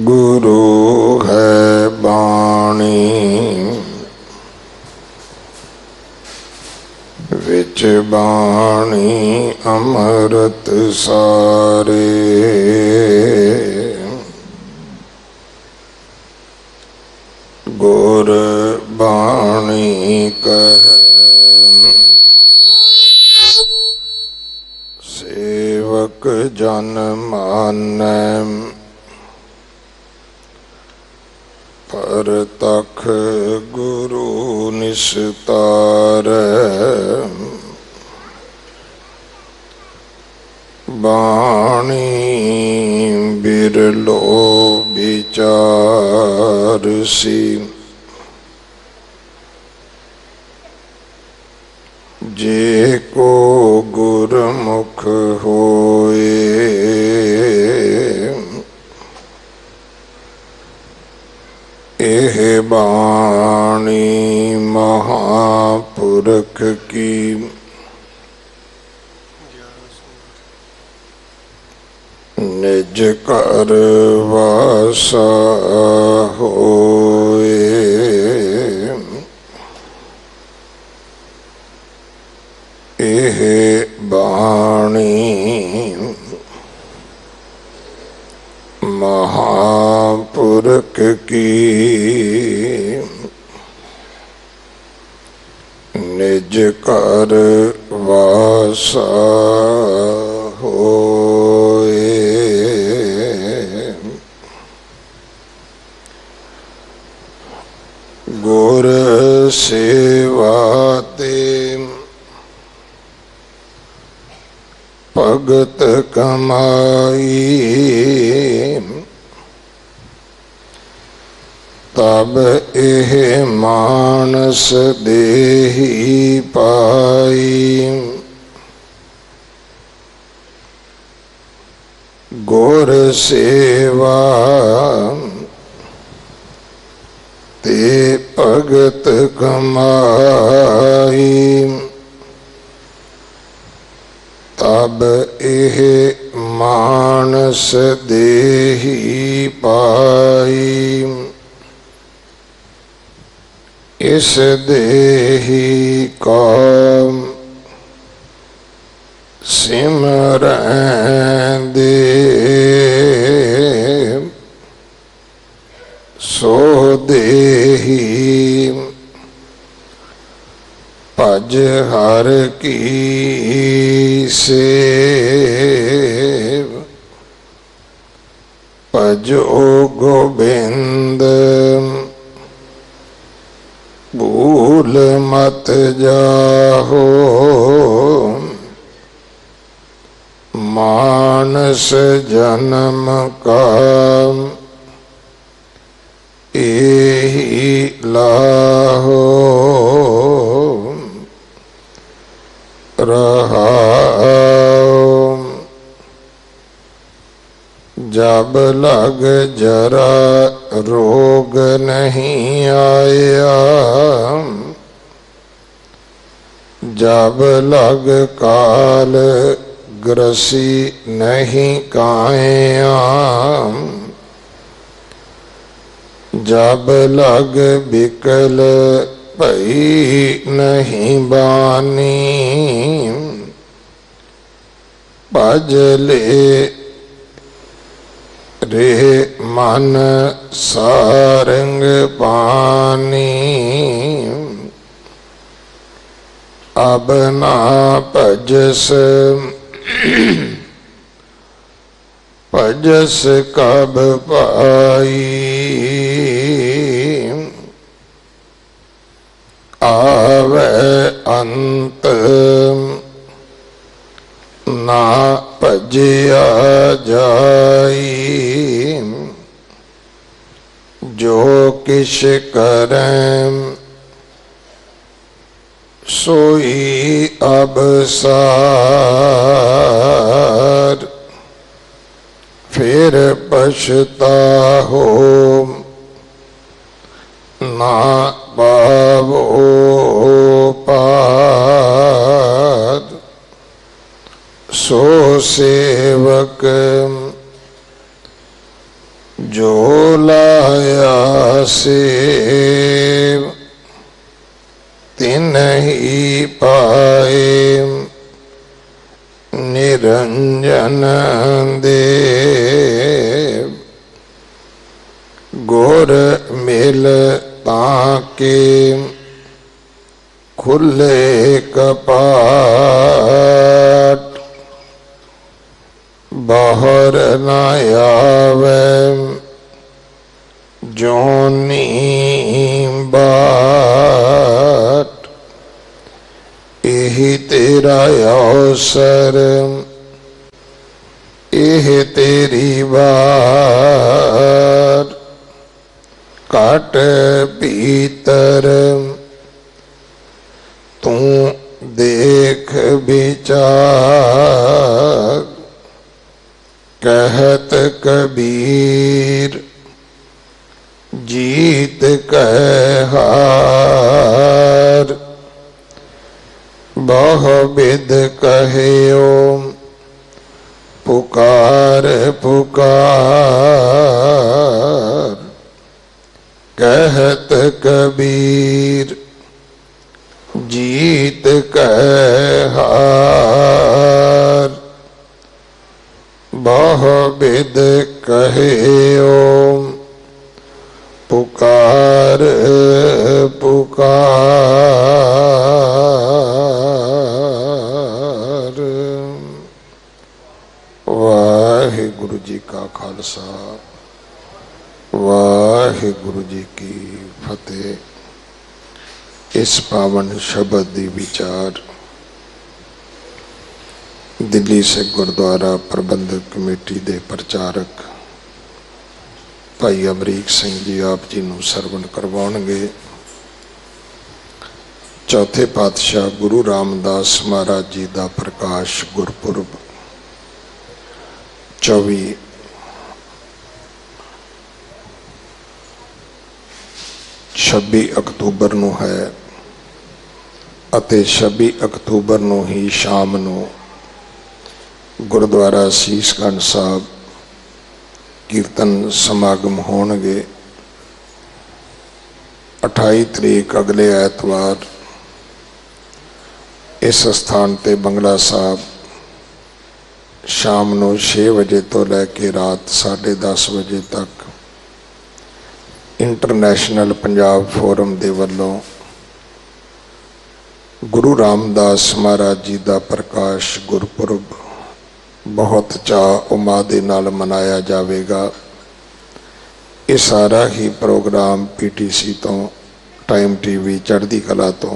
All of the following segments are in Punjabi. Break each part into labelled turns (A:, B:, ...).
A: गुरु है बाणी विच बाणी अमृत सारे। गुर बाणी कहे सेवक जन मानै परतख गुरु निस्तारै। बाणी बिरलो विचारसी जे को गुरमुख होए। एह बाणी महापुरख की निज कर वासा होए। एह बाणी महापुरख की निज कर वासा होए। गुर सेवा ते भगत कमाई तब एह मानस देही पाई। गुर सेवा ते भगत कमाई तब एह मानस देही पाई। इस देही का सिमरन दे सो देही भज हर की सेव। भजो गोबिंद भूल मत जाहो। मानस जन्म का एही लाहो। रहाओ जब लग जरा रोग नहीं आया। जब लग काल ग्रसी नहीं काया। जब लग बिकल भई नहीं बानी। भज ले रे मन सारंग पानी। अब ना भजस भजस कब पाई। आवे अंत ना भजिया जाई। जो किश करैं सोई अब सार। फिर पछताहो ना पावो पार। सो से सेवक जो लाया सेव तिन्हि पाए निरंजन देव। गुर मिल ताके खुले कपाट बाहर न आवे जोनी बाट। यही तेरा अवसर यह तेरी बार काट पीतर तू देख विचार। कहत कबीर जीत कह हार। बहु विध कहियो पुकार पुकार। कहत कबीर जीत कह हार। बहु विध कहियो पुकार पुकार। वाहिगुरु जी का खालसा वाहिगुरु जी की फतेह। इस पावन शब्द दी विचार दिल्ली से गुरुद्वारा प्रबंधक कमेटी के प्रचारक भाई अमरीक सिंह जी आप जी नूं सरवण करवाउणगे। चौथे पातशाह गुरु रामदास महाराज जी का प्रकाश गुरपुरब 26 अक्तूबर नूं है अते 26 अक्तूबर नूं ही शाम नूं गुरुद्वारा सीसगंज साहब कीर्तन समागम होणगे। 28 तरीक अगले ऐतवार इस स्थान ते बंगला साहब शाम नूं 6 बजे तो लैके रात 10:30 बजे तक इंटरनेशनल पंजाब फोरम दे वल्लों गुरु रामदास महाराज जी का प्रकाश गुरपुरब बहुत चाह उमाद नाल मनाया जाएगा। ये सारा ही प्रोग्राम PTC तो टाइम TV चढ़ती कला तो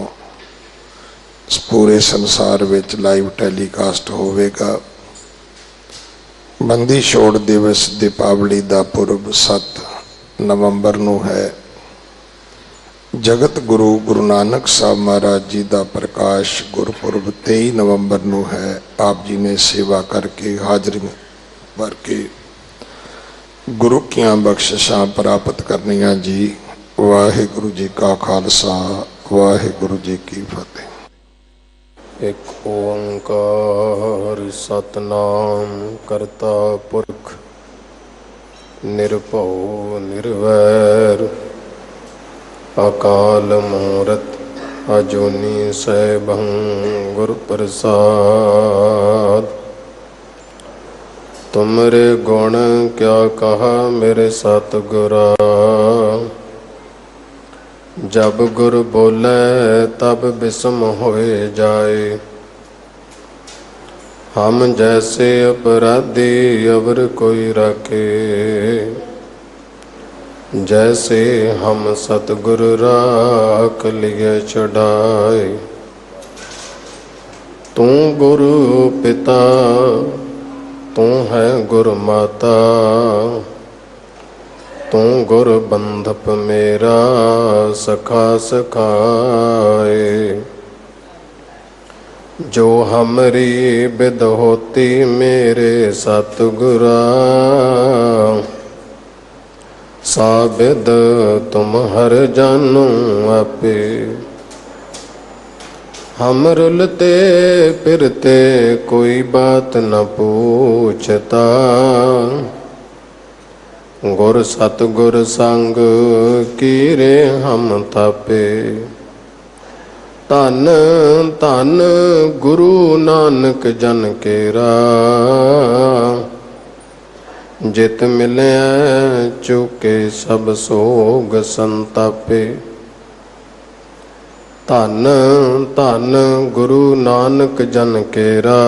A: पूरे संसार विच लाइव टैलीकास्ट होवेगा। बंदी छोड़ दिवस दीपावली का पुरब 7 नवंबर नूं है। जगत गुरु गुरु नानक साहब महाराज जी का प्रकाश गुरपुरब 23 नवंबर नूं है। आप जी ने सेवा करके हाजरी भर के गुरु कियां बख्शिशां प्राप्त करनियां जी। वाहिगुरु जी का खालसा वाहिगुरु जी की फतेह।
B: एक ओंकार सतनाम करता पुरख निरभौ निर्वैर अकाल मूरत अजूनी सैभं गुरु प्रसाद। तुमरे गुण क्या कहा मेरे सतगुरा। जब गुर बोले तब बिस्म होए जाए। हम जैसे अपराधी अवर कोई रखे। जैसे हम सतगुरु राख लिए चढ़ाए। तू गुरु पिता तू है गुरु माता। तू गुरु बंधप मेरा सखा सखाए। जो हमरी बिद होती मेरे सतगुरा। साबिद तुम हर जानू आपे। हम रुलते फिरते कोई बात न पूछता, गुर सतगुर संग कीरे हम तापे। धन धन गुरु नानक जन केरा, जित मिले चुके सब सोग संतापे। धन धन गुरु नानक जन केरा,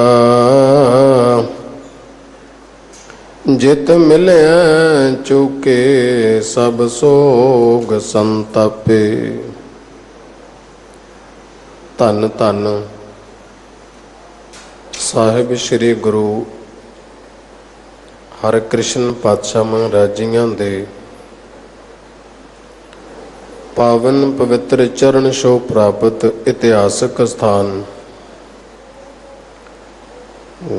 B: जित मिले चुके सब सोग संतापे। धन धन साहिब श्री गुरु हरकृष्ण पातशाह महाराज जियां दे पावन पवित्र चरण छो प्राप्त इतिहासक स्थान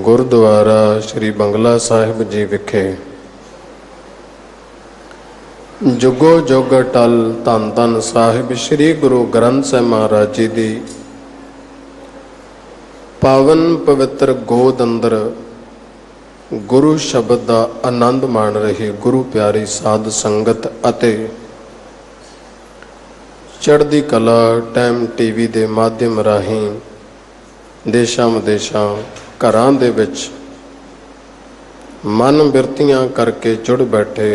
B: गुरुद्वारा श्री बंगला साहिब जी विखे जुगो जुग अटल धन धन साहिब श्री गुरु ग्रंथ साहिब महाराज जी दी पावन पवित्र गोद अंदर गुरु शब्द का आनंद माण रही गुरु प्यारी साध संगत अते चढ़दी कला टाइम टीवी के माध्यम राहीं देशां विदेशां घरां दे विच मन बिरतियां करके जुड़ बैठे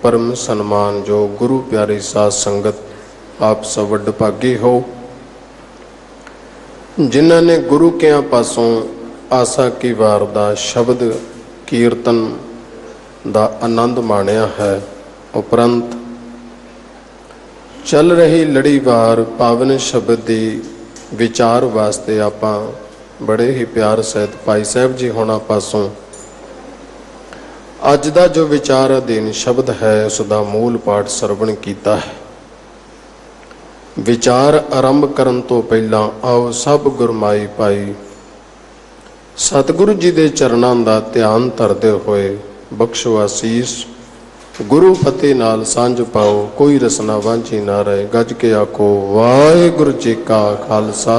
B: परम सन्मान जो गुरु प्यारी साध संगत आप सब वड भागी हो, जिन्हां ने गुरु के पासों आसा की वार दा शब्द कीर्तन दा आनंद माणिया है। उपरंत चल रही लड़ीवार पावन शब्द की विचार वास्ते आपां बड़े ही प्यार सहित भाई साहब जी होना पासों अज दा जो विचार अधीन शब्द है उसका मूल पाठ सरवण कीता है। विचार आरंभ करन तो पहला आओ सब गुरमाई पाई सतगुरु जी के चरणों का ध्यान धरते हुए बख्शो आसीस गुरु फतेह नाल सांझ पाओ कोई रसना वांझी ना रहे। गज के आखो वाहिगुरु जी का खालसा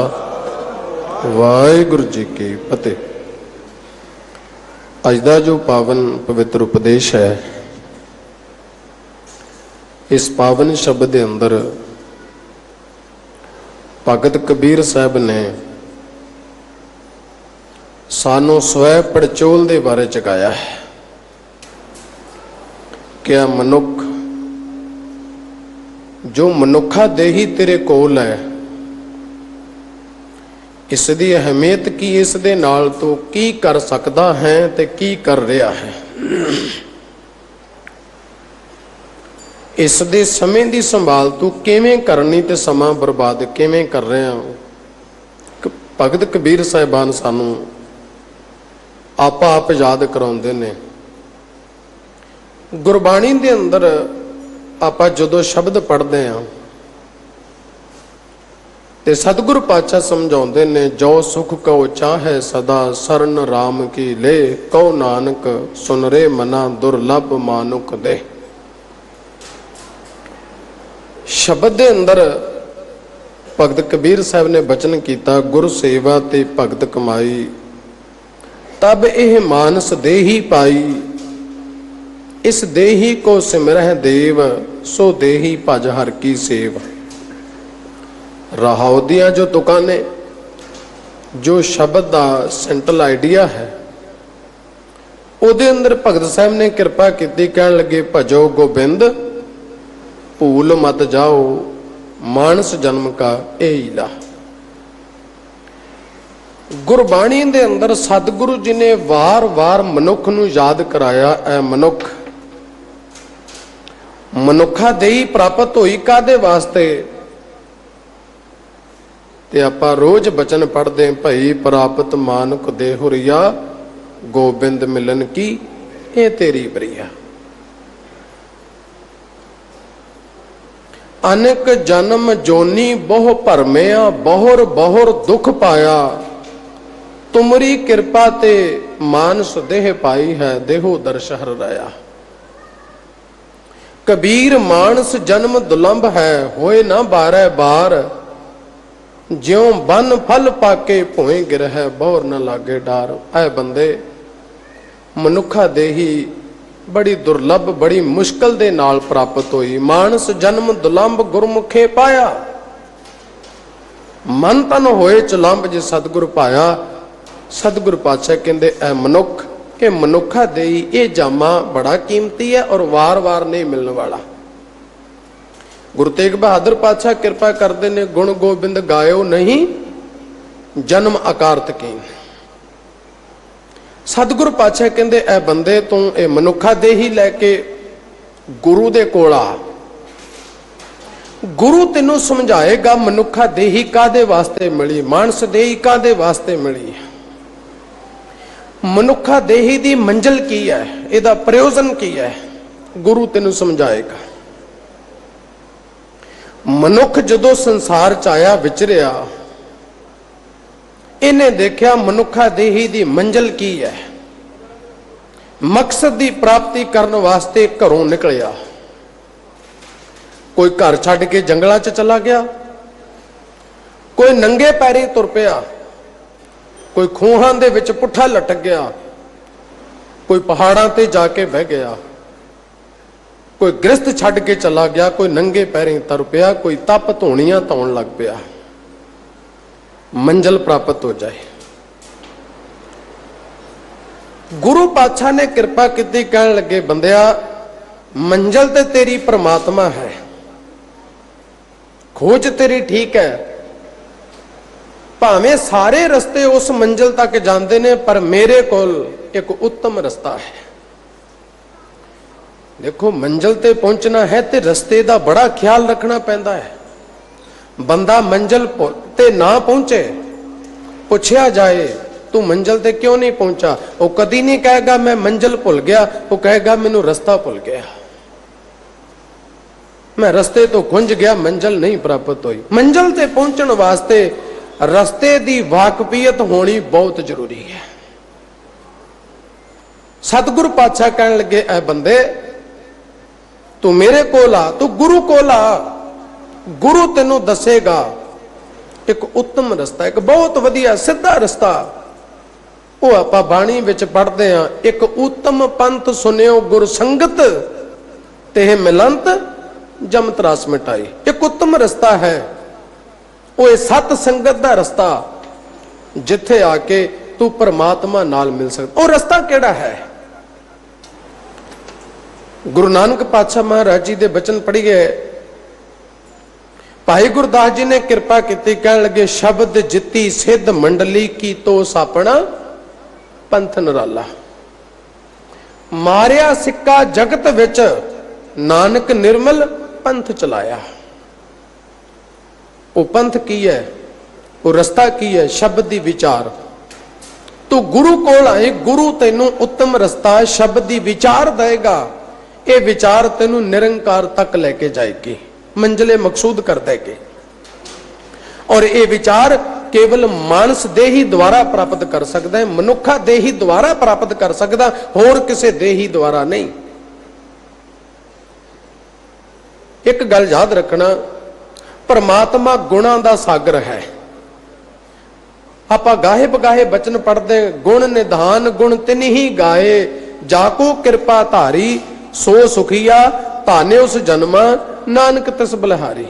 B: वाहिगुरु जी की फतेह। अज दा जो पावन पवित्र उपदेश है इस पावन शब्द के अंदर भगत कबीर साहब ने सानू स्वै पड़चोल के बारे च गाया है। क्या मनुख जो मनुखा देही तेरे कोल है इसकी अहमियत की, इस दे नाल तो की कर सकता है ते की कर रहा है, इस दे समय की संभाल तू किवें करनी ते समा बर्बाद किवें कर रहा। भगत कबीर साहिबान सानू आप याद कराउंदे ने। गुरबाणी दे अंदर आपां जदों शब्द पढ़ते हैं ते सतगुरु पातशाह समझाउंदे ने जो सुख कहो चाहे सदा सरन राम की ले कहो नानक सुन रे मना दुर्लभ मानुक दे। शब्द दे अंदर भगत कबीर साहब ने बचन किया गुरु सेवा ते भगत कमाई तब यह मानस देही पाई इस देही को सिमरह देव सो देही भज हर की सेव। राहाव दियां जो तुकां ने जो शब्द का सेंट्रल आइडिया है उहदे अंदर भगत साहब ने कृपा की कहन लगे भजो गोबिंद भूल मत जाओ मानस जन्म का यही ला। गुरबाणी दे अंदर सतगुरु जी ने वार वार मनुख नूं याद कराया ऐ मनुख मनुखा देही प्राप्त होई कादे वास्ते ते आपां रोज बचन पढ़ते भई प्राप्त मानुक देहुरिया गोबिंद मिलन की ए तेरी बरिया। अनेक जन्म जोनी बहु भरमिया बहुर बहुर दुख पाया तुमरी कृपा ते मानस देह पाई है देहो दर्शहर रया। कबीर मानस जन्म दुलंभ है होए ना बारह बार ਜਿਉ ਬਨ ਫਲ ਪਾਕੇ ਭੋਏ ਗਿਰਹਿ ਬਹੁਰ ਨ ਲਾਗੇ ਡਾਰ। ਐ ਬੰਦੇ, ਮਨੁੱਖਾ ਦੇਹੀ ਬੜੀ ਦੁਰਲਭ ਬੜੀ ਮੁਸ਼ਕਲ ਦੇ ਨਾਲ ਪ੍ਰਾਪਤ ਹੋਈ। ਮਾਨਸ ਜਨਮ ਦੁਲੰਭ ਗੁਰਮੁਖੇ ਪਾਇਆ। ਮਨ ਤਨ ਹੋਏ ਚੁਲੰਭ ਜੇ ਸਤਿਗੁਰ ਪਾਇਆ। ਸਤਿਗੁਰ ਪਾਤਸ਼ਾਹ ਕਹਿੰਦੇ ਐ ਮਨੁੱਖ, ਇਹ ਮਨੁੱਖਾ ਦੇਹੀ ਇਹ ਜਾਮਾ ਬੜਾ ਕੀਮਤੀ ਹੈ ਔਰ ਵਾਰ-ਵਾਰ ਨਹੀਂ ਮਿਲਣ ਵਾਲਾ। ਗੁਰੂ ਤੇਗ ਬਹਾਦਰ ਪਾਤਸ਼ਾਹ ਕਿਰਪਾ ਕਰਦੇ ਨੇ, ਗੁਣ ਗੋਬਿੰਦ ਗਾਇਓ ਨਹੀਂ ਜਨਮ ਅਕਾਰਤ ਕੀਨ। ਸਤਿਗੁਰੂ ਪਾਤਸ਼ਾਹ ਕਹਿੰਦੇ ਐ ਬੰਦੇ, ਤੂੰ ਇਹ ਮਨੁੱਖਾ ਦੇਹੀ ਲੈ ਕੇ ਗੁਰੂ ਦੇ ਕੋਲ ਆ। ਗੁਰੂ ਤੈਨੂੰ ਸਮਝਾਏਗਾ ਮਨੁੱਖਾ ਦੇਹੀ ਕਾਦੇ ਵਾਸਤੇ ਮਿਲੀ, ਮਾਨਸ ਦੇਹੀ ਕਾਦੇ ਵਾਸਤੇ ਮਿਲੀ, ਮਨੁੱਖਾ ਦੇਹੀ ਦੀ ਮੰਜ਼ਿਲ ਕੀ ਹੈ, ਇਹਦਾ ਪ੍ਰਯੋਜਨ ਕੀ ਹੈ, ਗੁਰੂ ਤੈਨੂੰ ਸਮਝਾਏਗਾ। ਮਨੁੱਖ ਜਦੋਂ ਸੰਸਾਰ ਚ ਆਇਆ ਵਿਚਰਿਆ, ਇਹਨੇ ਦੇਖਿਆ ਮਨੁੱਖਾ ਦੇਹੀ ਦੀ ਮੰਜ਼ਿਲ ਕੀ ਹੈ। ਮਕਸਦ ਦੀ ਪ੍ਰਾਪਤੀ ਕਰਨ ਵਾਸਤੇ ਘਰੋਂ ਨਿਕਲਿਆ। ਕੋਈ ਘਰ ਛੱਡ ਕੇ ਜੰਗਲਾਂ 'ਚ ਚਲਾ ਗਿਆ, ਕੋਈ ਨੰਗੇ ਪੈਰੀ ਤੁਰ ਪਿਆ, ਕੋਈ ਖੂਹਾਂ ਦੇ ਵਿੱਚ ਪੁੱਠਾ ਲਟਕ ਗਿਆ, ਕੋਈ ਪਹਾੜਾਂ ਤੇ ਜਾ ਕੇ ਬਹਿ ਗਿਆ, ਕੋਈ ਗ੍ਰਸਤ ਛੱਡ ਕੇ ਚਲਾ ਗਿਆ, ਕੋਈ ਨੰਗੇ ਪੈਰੀ ਤੁਰ ਪਿਆ, ਕੋਈ ਤਪ ਧੂਣੀਆਂ ਧੋਣ ਲੱਗ ਪਿਆ। ਮੰਜ਼ਿਲ ਪ੍ਰਾਪਤ ਹੋ ਜਾਏ। ਗੁਰੂ ਪਾਤਸ਼ਾਹ ਨੇ ਕਿਰਪਾ ਕੀਤੀ, ਕਹਿਣ ਲੱਗੇ ਬੰਦਿਆ, ਮੰਜ਼ਿਲ ਤੇ ਤੇਰੀ ਪ੍ਰਮਾਤਮਾ ਹੈ, ਖੋਜ ਤੇਰੀ ਠੀਕ ਹੈ, ਭਾਵੇਂ ਸਾਰੇ ਰਸਤੇ ਉਸ ਮੰਜ਼ਿਲ ਤੱਕ ਜਾਂਦੇ ਨੇ, ਪਰ ਮੇਰੇ ਕੋਲ ਇੱਕ ਉੱਤਮ ਰਸਤਾ ਹੈ। ਦੇਖੋ, ਮੰਜ਼ਿਲ ਤੇ ਪਹੁੰਚਣਾ ਹੈ ਤੇ ਰਸਤੇ ਦਾ ਬੜਾ ਖਿਆਲ ਰੱਖਣਾ ਪੈਂਦਾ ਹੈ। ਬੰਦਾ ਮੰਜ਼ਿਲ ਤੇ ਨਾ ਪਹੁੰਚੇ, ਪੁੱਛਿਆ ਜਾਏ ਤੂੰ ਮੰਜ਼ਿਲ ਤੇ ਕਿਉਂ ਨਹੀਂ ਪਹੁੰਚਾ, ਉਹ ਕਦੀ ਨਹੀਂ ਕਹੇਗਾ ਮੈਂ ਮੰਜ਼ਿਲ ਭੁੱਲ ਗਿਆ, ਉਹ ਕਹੇਗਾ ਮੈਨੂੰ ਰਸਤਾ ਭੁੱਲ ਗਿਆ, ਮੈਂ ਰਸਤੇ ਤੋਂ ਖੁੰਝ ਗਿਆ, ਮੰਜ਼ਿਲ ਨਹੀਂ ਪ੍ਰਾਪਤ ਹੋਈ। ਮੰਜ਼ਿਲ ਤੇ ਪਹੁੰਚਣ ਵਾਸਤੇ ਰਸਤੇ ਦੀ ਵਾਕਫੀਅਤ ਹੋਣੀ ਬਹੁਤ ਜ਼ਰੂਰੀ ਹੈ। ਸਤਿਗੁਰੂ ਪਾਤਸ਼ਾਹ ਕਹਿਣ ਲੱਗੇ ਐ ਬੰਦੇ, ਤੂੰ ਮੇਰੇ ਕੋਲ ਆ, ਤੂੰ ਗੁਰੂ ਕੋਲ ਆ, ਗੁਰੂ ਤੈਨੂੰ ਦੱਸੇਗਾ ਇੱਕ ਉੱਤਮ ਰਸਤਾ, ਇੱਕ ਬਹੁਤ ਵਧੀਆ ਸਿੱਧਾ ਰਸਤਾ। ਉਹ ਆਪਾਂ ਬਾਣੀ ਵਿੱਚ ਪੜ੍ਹਦੇ ਆ, ਇੱਕ ਉੱਤਮ ਪੰਥ ਸੁਨਿਓ ਗੁਰ ਸੰਗਤ ਤੇ ਮਿਲੰਤ ਜਮਤ ਰਸ ਮਿਟਾਈ। ਇੱਕ ਉੱਤਮ ਰਸਤਾ ਹੈ, ਉਹ ਇਹ ਸਤ ਸੰਗਤ ਦਾ ਰਸਤਾ, ਜਿੱਥੇ ਆ ਕੇ ਤੂੰ ਪਰਮਾਤਮਾ ਨਾਲ ਮਿਲ ਸਕਦਾ। ਉਹ ਰਸਤਾ ਕਿਹੜਾ ਹੈ? ਗੁਰੂ ਨਾਨਕ ਪਾਤਸ਼ਾਹ ਮਹਾਰਾਜ ਜੀ ਦੇ ਬਚਨ ਪੜ੍ਹੀਏ। ਭਾਈ ਗੁਰਦਾਸ ਜੀ ਨੇ ਕਿਰਪਾ ਕੀਤੀ, ਕਹਿਣ ਲੱਗੇ ਸ਼ਬਦ ਜਿੱਤੀ ਸਿੱਧ ਮੰਡਲੀ ਕੀ ਤੋ ਸਾਪਣਾ ਪੰਥ ਨਰਾਲਾ। ਮਾਰਿਆ ਸਿੱਕਾ ਜਗਤ ਵਿੱਚ ਨਾਨਕ ਨਿਰਮਲ ਪੰਥ ਚਲਾਇਆ। ਉਹ ਪੰਥ ਕੀ ਹੈ, ਉਹ ਰਸਤਾ ਕੀ ਹੈ? ਸ਼ਬਦ ਦੀ ਵਿਚਾਰ। ਤੂੰ ਗੁਰੂ ਕੋਲ ਆਏ, ਗੁਰੂ ਤੈਨੂੰ ਉੱਤਮ ਰਸਤਾ ਸ਼ਬਦ ਦੀ ਵਿਚਾਰ ਦੇਗਾ। ਇਹ ਵਿਚਾਰ ਤੈਨੂੰ ਨਿਰੰਕਾਰ ਤੱਕ ਲੈ ਕੇ ਜਾਏਗੀ, ਮੰਜ਼ਿਲੇ ਮਕਸੂਦ ਕਰ ਦੇਗੀ। ਔਰ ਇਹ ਵਿਚਾਰ ਕੇਵਲ ਮਾਨਸ ਦੇਹੀ ਦੁਆਰਾ ਪ੍ਰਾਪਤ ਕਰ ਸਕਦਾ ਹੈ, ਮਨੁੱਖਾ ਦੇਹੀ ਦੁਆਰਾ ਪ੍ਰਾਪਤ ਕਰ ਸਕਦਾ, ਹੋਰ ਕਿਸੇ ਦੇਹੀ ਦੁਆਰਾ ਨਹੀਂ। ਇੱਕ ਗੱਲ ਯਾਦ ਰੱਖਣਾ, ਪਰਮਾਤਮਾ ਗੁਣਾਂ ਦਾ ਸਾਗਰ ਹੈ। ਆਪਾਂ ਗਾਹੇ ਬਗਾਹੇ ਬਚਨ ਪੜ੍ਹਦੇ, ਗੁਣ ਨਿਧਾਨ ਗੁਣ ਤਿਨ ਹੀ ਗਾਏ, ਜਾਕੋ ਕਿਰਪਾ ਧਾਰੀ ਸੋ ਸੁਖੀਆ ਧਾਨੇ ਉਸ ਜਨਮਾ ਨਾਨਕ ਤਿਸ ਬਲਿਹਾਰੀ।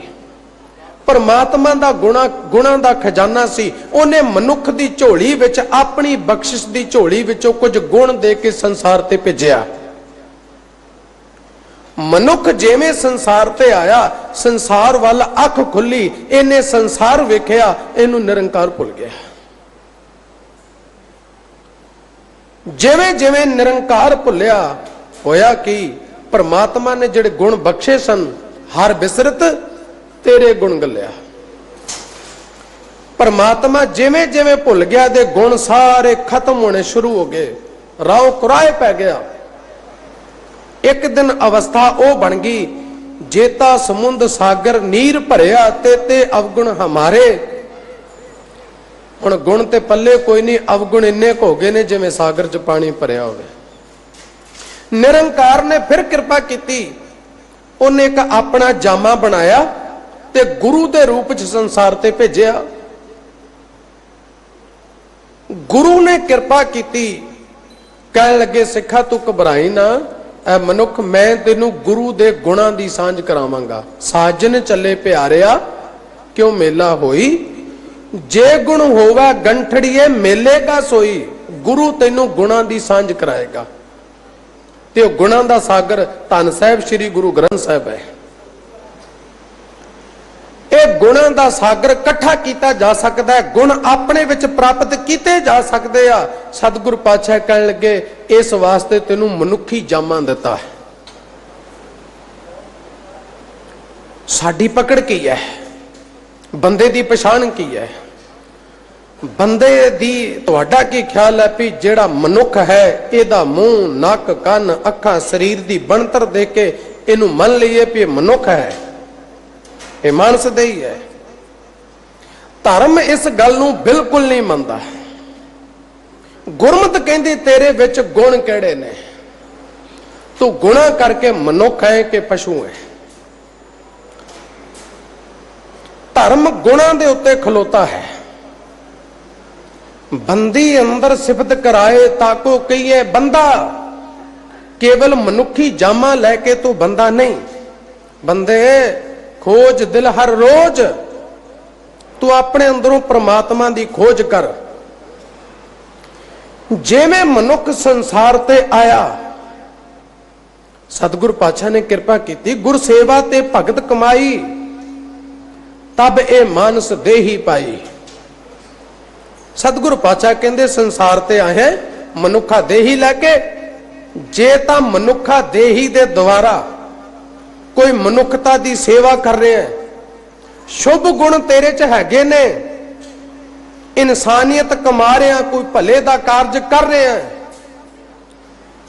B: ਪਰਮਾਤਮਾ ਦਾ ਗੁਣਾਂ ਦਾ ਖਜ਼ਾਨਾ ਸੀ। ਉਹਨੇ ਮਨੁੱਖ ਦੀ ਝੋਲੀ ਵਿੱਚ, ਆਪਣੀ ਬਖਸ਼ਿਸ਼ ਦੀ ਝੋਲੀ ਵਿੱਚੋਂ ਕੁਝ ਗੁਣ ਦੇ ਕੇ ਸੰਸਾਰ ਤੇ ਭੇਜਿਆ। ਮਨੁੱਖ ਜਿਵੇਂ ਸੰਸਾਰ ਤੇ ਆਇਆ, ਸੰਸਾਰ ਵੱਲ ਅੱਖ ਖੁੱਲੀ, ਇਹਨੇ ਸੰਸਾਰ ਵੇਖਿਆ, ਇਹਨੂੰ ਨਿਰੰਕਾਰ ਭੁੱਲ ਗਿਆ। ਜਿਵੇਂ ਜਿਵੇਂ ਨਿਰੰਕਾਰ ਭੁੱਲਿਆ, ਹੋਇਆ ਕਿ ਪਰਮਾਤਮਾ ਨੇ ਜਿਹੜੇ ਗੁਣ ਬਖਸ਼ੇ ਸਨ, ਹਰ ਬਿਸਰਤ ਤੇਰੇ ਗੁਣ ਗੱਲਿਆ। ਪਰਮਾਤਮਾ ਜਿਵੇਂ ਜਿਵੇਂ ਭੁੱਲ ਗਿਆ, ਦੇ ਗੁਣ ਸਾਰੇ ਖਤਮ ਹੋਣੇ ਸ਼ੁਰੂ ਹੋ ਗਏ, ਰਾਉ ਕੁਰਾਏ ਪੈ ਗਿਆ। ਇੱਕ ਦਿਨ ਅਵਸਥਾ ਉਹ ਬਣ ਗਈ, ਜੇਤਾ ਸਮੁੰਦ ਸਾਗਰ ਨੀਰ ਭਰਿਆ, ਤੇ ਅਵਗੁਣ ਹਮਾਰੇ। ਹੁਣ ਗੁਣ ਤੇ ਪੱਲੇ ਕੋਈ ਨਹੀਂ, ਅਵਗੁਣ ਇੰਨੇ ਕੁ ਹੋ ਗਏ ਨੇ ਜਿਵੇਂ ਸਾਗਰ 'ਚ ਪਾਣੀ ਭਰਿਆ ਹੋਵੇ। ਨਿਰੰਕਾਰ ਨੇ ਫਿਰ ਕਿਰਪਾ ਕੀਤੀ, ਉਹਨੇ ਇੱਕ ਆਪਣਾ ਜਾਮਾ ਬਣਾਇਆ ਤੇ ਗੁਰੂ ਦੇ ਰੂਪ 'ਚ ਸੰਸਾਰ ਤੇ ਭੇਜਿਆ। ਗੁਰੂ ਨੇ ਕਿਰਪਾ ਕੀਤੀ, ਕਹਿਣ ਲੱਗੇ ਸਿੱਖਾ ਤੂੰ ਘਬਰਾਈ ਨਾ, ਐ ਮਨੁੱਖ ਮੈਂ ਤੈਨੂੰ ਗੁਰੂ ਦੇ ਗੁਣਾਂ ਦੀ ਸਾਂਝ ਕਰਾਵਾਂਗਾ। ਸਾਜਨ ਚੱਲੇ ਪਿਆਰਿਆ ਕਿਉਂ ਮੇਲਾ ਹੋਈ, ਜੇ ਗੁਣ ਹੋਵੇ ਗੰਠੜੀਏ ਮੇਲੇ ਕਾ ਸੋਈ। ਗੁਰੂ ਤੈਨੂੰ ਗੁਣਾਂ ਦੀ ਸਾਂਝ ਕਰਾਏਗਾ, ਤੇ ਉਹ ਗੁਣਾਂ ਦਾ ਸਾਗਰ ਧੰਨ ਸਾਹਿਬ ਸ੍ਰੀ ਗੁਰੂ ਗ੍ਰੰਥ ਸਾਹਿਬ ਹੈ। ਇਹ ਗੁਣਾਂ ਦਾ ਸਾਗਰ ਇਕੱਠਾ ਕੀਤਾ ਜਾ ਸਕਦਾ ਹੈ, ਗੁਣ ਆਪਣੇ ਵਿੱਚ ਪ੍ਰਾਪਤ ਕੀਤੇ ਜਾ ਸਕਦੇ ਆ। ਸਤਿਗੁਰ ਪਾਤਸ਼ਾਹ ਕਹਿਣ ਲੱਗੇ ਇਸ ਵਾਸਤੇ ਤੈਨੂੰ ਮਨੁੱਖੀ ਜਾਮਾਂ ਦਿੱਤਾ ਹੈ। ਸਾਡੀ ਪਕੜ ਕੀ ਹੈ, ਬੰਦੇ ਦੀ ਪਛਾਣ ਕੀ ਹੈ, ਬੰਦੇ ਦੀ ਤੁਹਾਡਾ ਕੀ ਖਿਆਲ ਹੈ ਵੀ ਜਿਹੜਾ ਮਨੁੱਖ ਹੈ ਇਹਦਾ ਮੂੰਹ ਨੱਕ ਕੰਨ ਅੱਖਾਂ ਸਰੀਰ ਦੀ ਬਣਤਰ ਦੇਖ ਕੇ ਇਹਨੂੰ ਮੰਨ ਲਈਏ ਵੀ ਇਹ ਮਨੁੱਖ ਹੈ, ਇਹ ਮਾਨਸ ਦੇ ਹੀ ਹੈ। ਧਰਮ ਇਸ ਗੱਲ ਨੂੰ ਬਿਲਕੁਲ ਨਹੀਂ ਮੰਨਦਾ। ਗੁਰਮਤਿ ਕਹਿੰਦੀ ਤੇਰੇ ਵਿੱਚ ਗੁਣ ਕਿਹੜੇ ਨੇ, ਤੂੰ ਗੁਣਾ ਕਰਕੇ ਮਨੁੱਖ ਹੈ ਕਿ ਪਸ਼ੂ ਹੈ। ਧਰਮ ਗੁਣਾਂ ਦੇ ਉੱਤੇ ਖਲੋਤਾ ਹੈ। ਬੰਦੀ ਅੰਦਰ ਸਿਫਤ ਕਰਾਏ ਤਾਕੋ ਕਹੀਏ ਬੰਦਾ, ਕੇਵਲ ਮਨੁੱਖੀ ਜਾਮਾ ਲੈ ਕੇ ਤੂੰ ਬੰਦਾ ਨਹੀਂ। ਬੰਦੇ ਖੋਜ ਦਿਲ ਹਰ ਰੋਜ਼, ਤੂੰ ਆਪਣੇ ਅੰਦਰੋਂ ਪ੍ਰਮਾਤਮਾ ਦੀ ਖੋਜ ਕਰ। ਜਿਵੇਂ ਮਨੁੱਖ ਸੰਸਾਰ ਤੇ ਆਇਆ, ਸਤਿਗੁਰ ਪਾਤਸ਼ਾਹ ਨੇ ਕਿਰਪਾ ਕੀਤੀ, ਗੁਰ ਸੇਵਾ ਤੇ ਭਗਤ ਕਮਾਈ, ਤਬ ਇਹ ਮਾਨਸ ਦੇਹੀ ਪਾਈ। ਸਤਿਗੁਰ ਪਾਤਸ਼ਾਹ ਕਹਿੰਦੇ ਸੰਸਾਰ ਤੇ ਆਏ ਮਨੁੱਖਾ ਦੇਹੀ ਲੈ ਕੇ, ਜੇ ਤਾਂ ਮਨੁੱਖਾ ਦੇਹੀ ਦੇ ਦੁਆਰਾ ਕੋਈ ਮਨੁੱਖਤਾ ਦੀ ਸੇਵਾ ਕਰ ਰਿਹਾ, ਸ਼ੁਭ ਗੁਣ ਤੇਰੇ ਚ ਹੈਗੇ ਨੇ, ਇਨਸਾਨੀਅਤ ਕਮਾ ਰਿਹਾ, ਕੋਈ ਭਲੇ ਦਾ ਕਾਰਜ ਕਰ ਰਿਹਾ,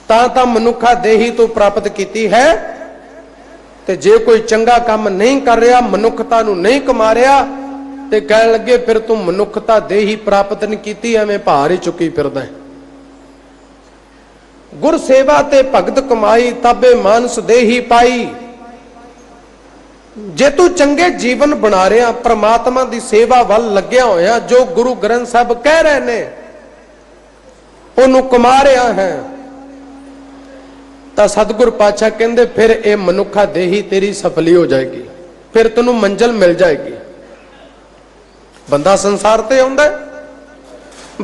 B: ਤਾਂ ਮਨੁੱਖਾ ਦੇਹੀ ਤੋਂ ਪ੍ਰਾਪਤ ਕੀਤੀ ਹੈ। ਤੇ ਜੇ ਕੋਈ ਚੰਗਾ ਕੰਮ ਨਹੀਂ ਕਰ ਰਿਹਾ, ਮਨੁੱਖਤਾ ਨੂੰ ਨਹੀਂ ਕਮਾ ਰਿਹਾ, ਤੇ ਕਹਿਣ ਲੱਗੇ ਫਿਰ ਤੂੰ ਮਨੁੱਖਤਾ ਦੇਹੀ ਪ੍ਰਾਪਤ ਨਹੀਂ ਕੀਤੀ, ਐਵੇਂ ਭਾਰ ਹੀ ਚੁੱਕੀ ਫਿਰਦਾ। ਗੁਰ ਸੇਵਾ ਤੇ ਭਗਤ ਕਮਾਈ, ਤਾਬੇ ਮਾਨਸ ਦੇਹੀ ਪਾਈ। ਜੇ ਤੂੰ ਚੰਗੇ ਜੀਵਨ ਬਣਾ ਰਿਹਾ, ਪ੍ਰਮਾਤਮਾ ਦੀ ਸੇਵਾ ਵੱਲ ਲੱਗਿਆ ਹੋਇਆ, ਜੋ ਗੁਰੂ ਗ੍ਰੰਥ ਸਾਹਿਬ ਕਹਿ ਰਹੇ ਨੇ ਉਹਨੂੰ ਕਮਾ ਰਿਹਾ ਹੈ, ਤਾਂ ਸਤਿਗੁਰ ਪਾਤਸ਼ਾਹ ਕਹਿੰਦੇ ਫਿਰ ਇਹ ਮਨੁੱਖਾ ਦੇਹੀ ਤੇਰੀ ਸਫਲੀ ਹੋ ਜਾਏਗੀ, ਫਿਰ ਤੈਨੂੰ ਮੰਜ਼ਲ ਮਿਲ ਜਾਏਗੀ। ਬੰਦਾ ਸੰਸਾਰ ਤੇ ਆਉਂਦਾ,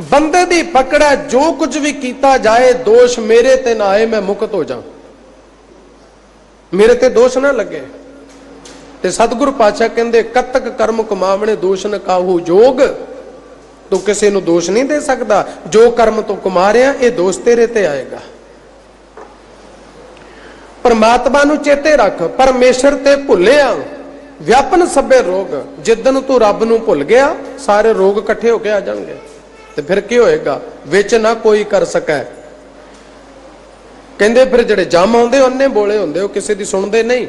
B: ਬੰਦੇ ਦੀ ਪਕੜ ਹੈ, ਜੋ ਕੁਝ ਵੀ ਕੀਤਾ ਜਾਏ ਦੋਸ਼ ਮੇਰੇ ਤੇ ਨਾ ਆਏ, ਮੈਂ ਮੁਕਤ ਹੋ ਜਾ, ਮੇਰੇ ਤੇ ਦੋਸ਼ ਨਾ ਲੱਗੇ। ਤੇ ਸਤਿਗੁਰ ਪਾਤਸ਼ਾਹ ਕਹਿੰਦੇ ਕਤਕ ਕਰਮ ਕਮਾਵਣੇ ਦੋਸ਼ ਨ ਕਾਹੂ ਜੋਗ, ਤੂੰ ਕਿਸੇ ਨੂੰ ਦੋਸ਼ ਨਹੀਂ ਦੇ ਸਕਦਾ। ਜੋ ਕਰਮ ਤੂੰ ਕਮਾ ਰਿਹਾ ਇਹ ਦੋਸ਼ ਤੇਰੇ ਤੇ ਆਏਗਾ। ਪਰਮਾਤਮਾ ਨੂੰ ਚੇਤੇ ਰੱਖ, ਪਰਮੇਸ਼ਰ ਤੇ ਭੁੱਲਿਆ ਵਿਆਪਨ ਸਭੇ ਰੋਗ। ਜਿੱਦਨ ਤੂੰ ਰੱਬ ਨੂੰ ਭੁੱਲ ਗਿਆ ਸਾਰੇ ਰੋਗ ਇਕੱਠੇ ਹੋ ਕੇ ਆ ਜਾਣਗੇ, ਤੇ ਫਿਰ ਕੀ ਹੋਏਗਾ, ਵਿੱਚ ਨਾ ਕੋਈ ਕਰ ਸਕੈ। ਕਹਿੰਦੇ ਫਿਰ ਜਿਹੜੇ ਜੰਮ ਆਉਂਦੇ ਉਹਨੇ ਬੋਲੇ ਹੁੰਦੇ, ਉਹ ਕਿਸੇ ਦੀ ਸੁਣਦੇ ਨਹੀਂ,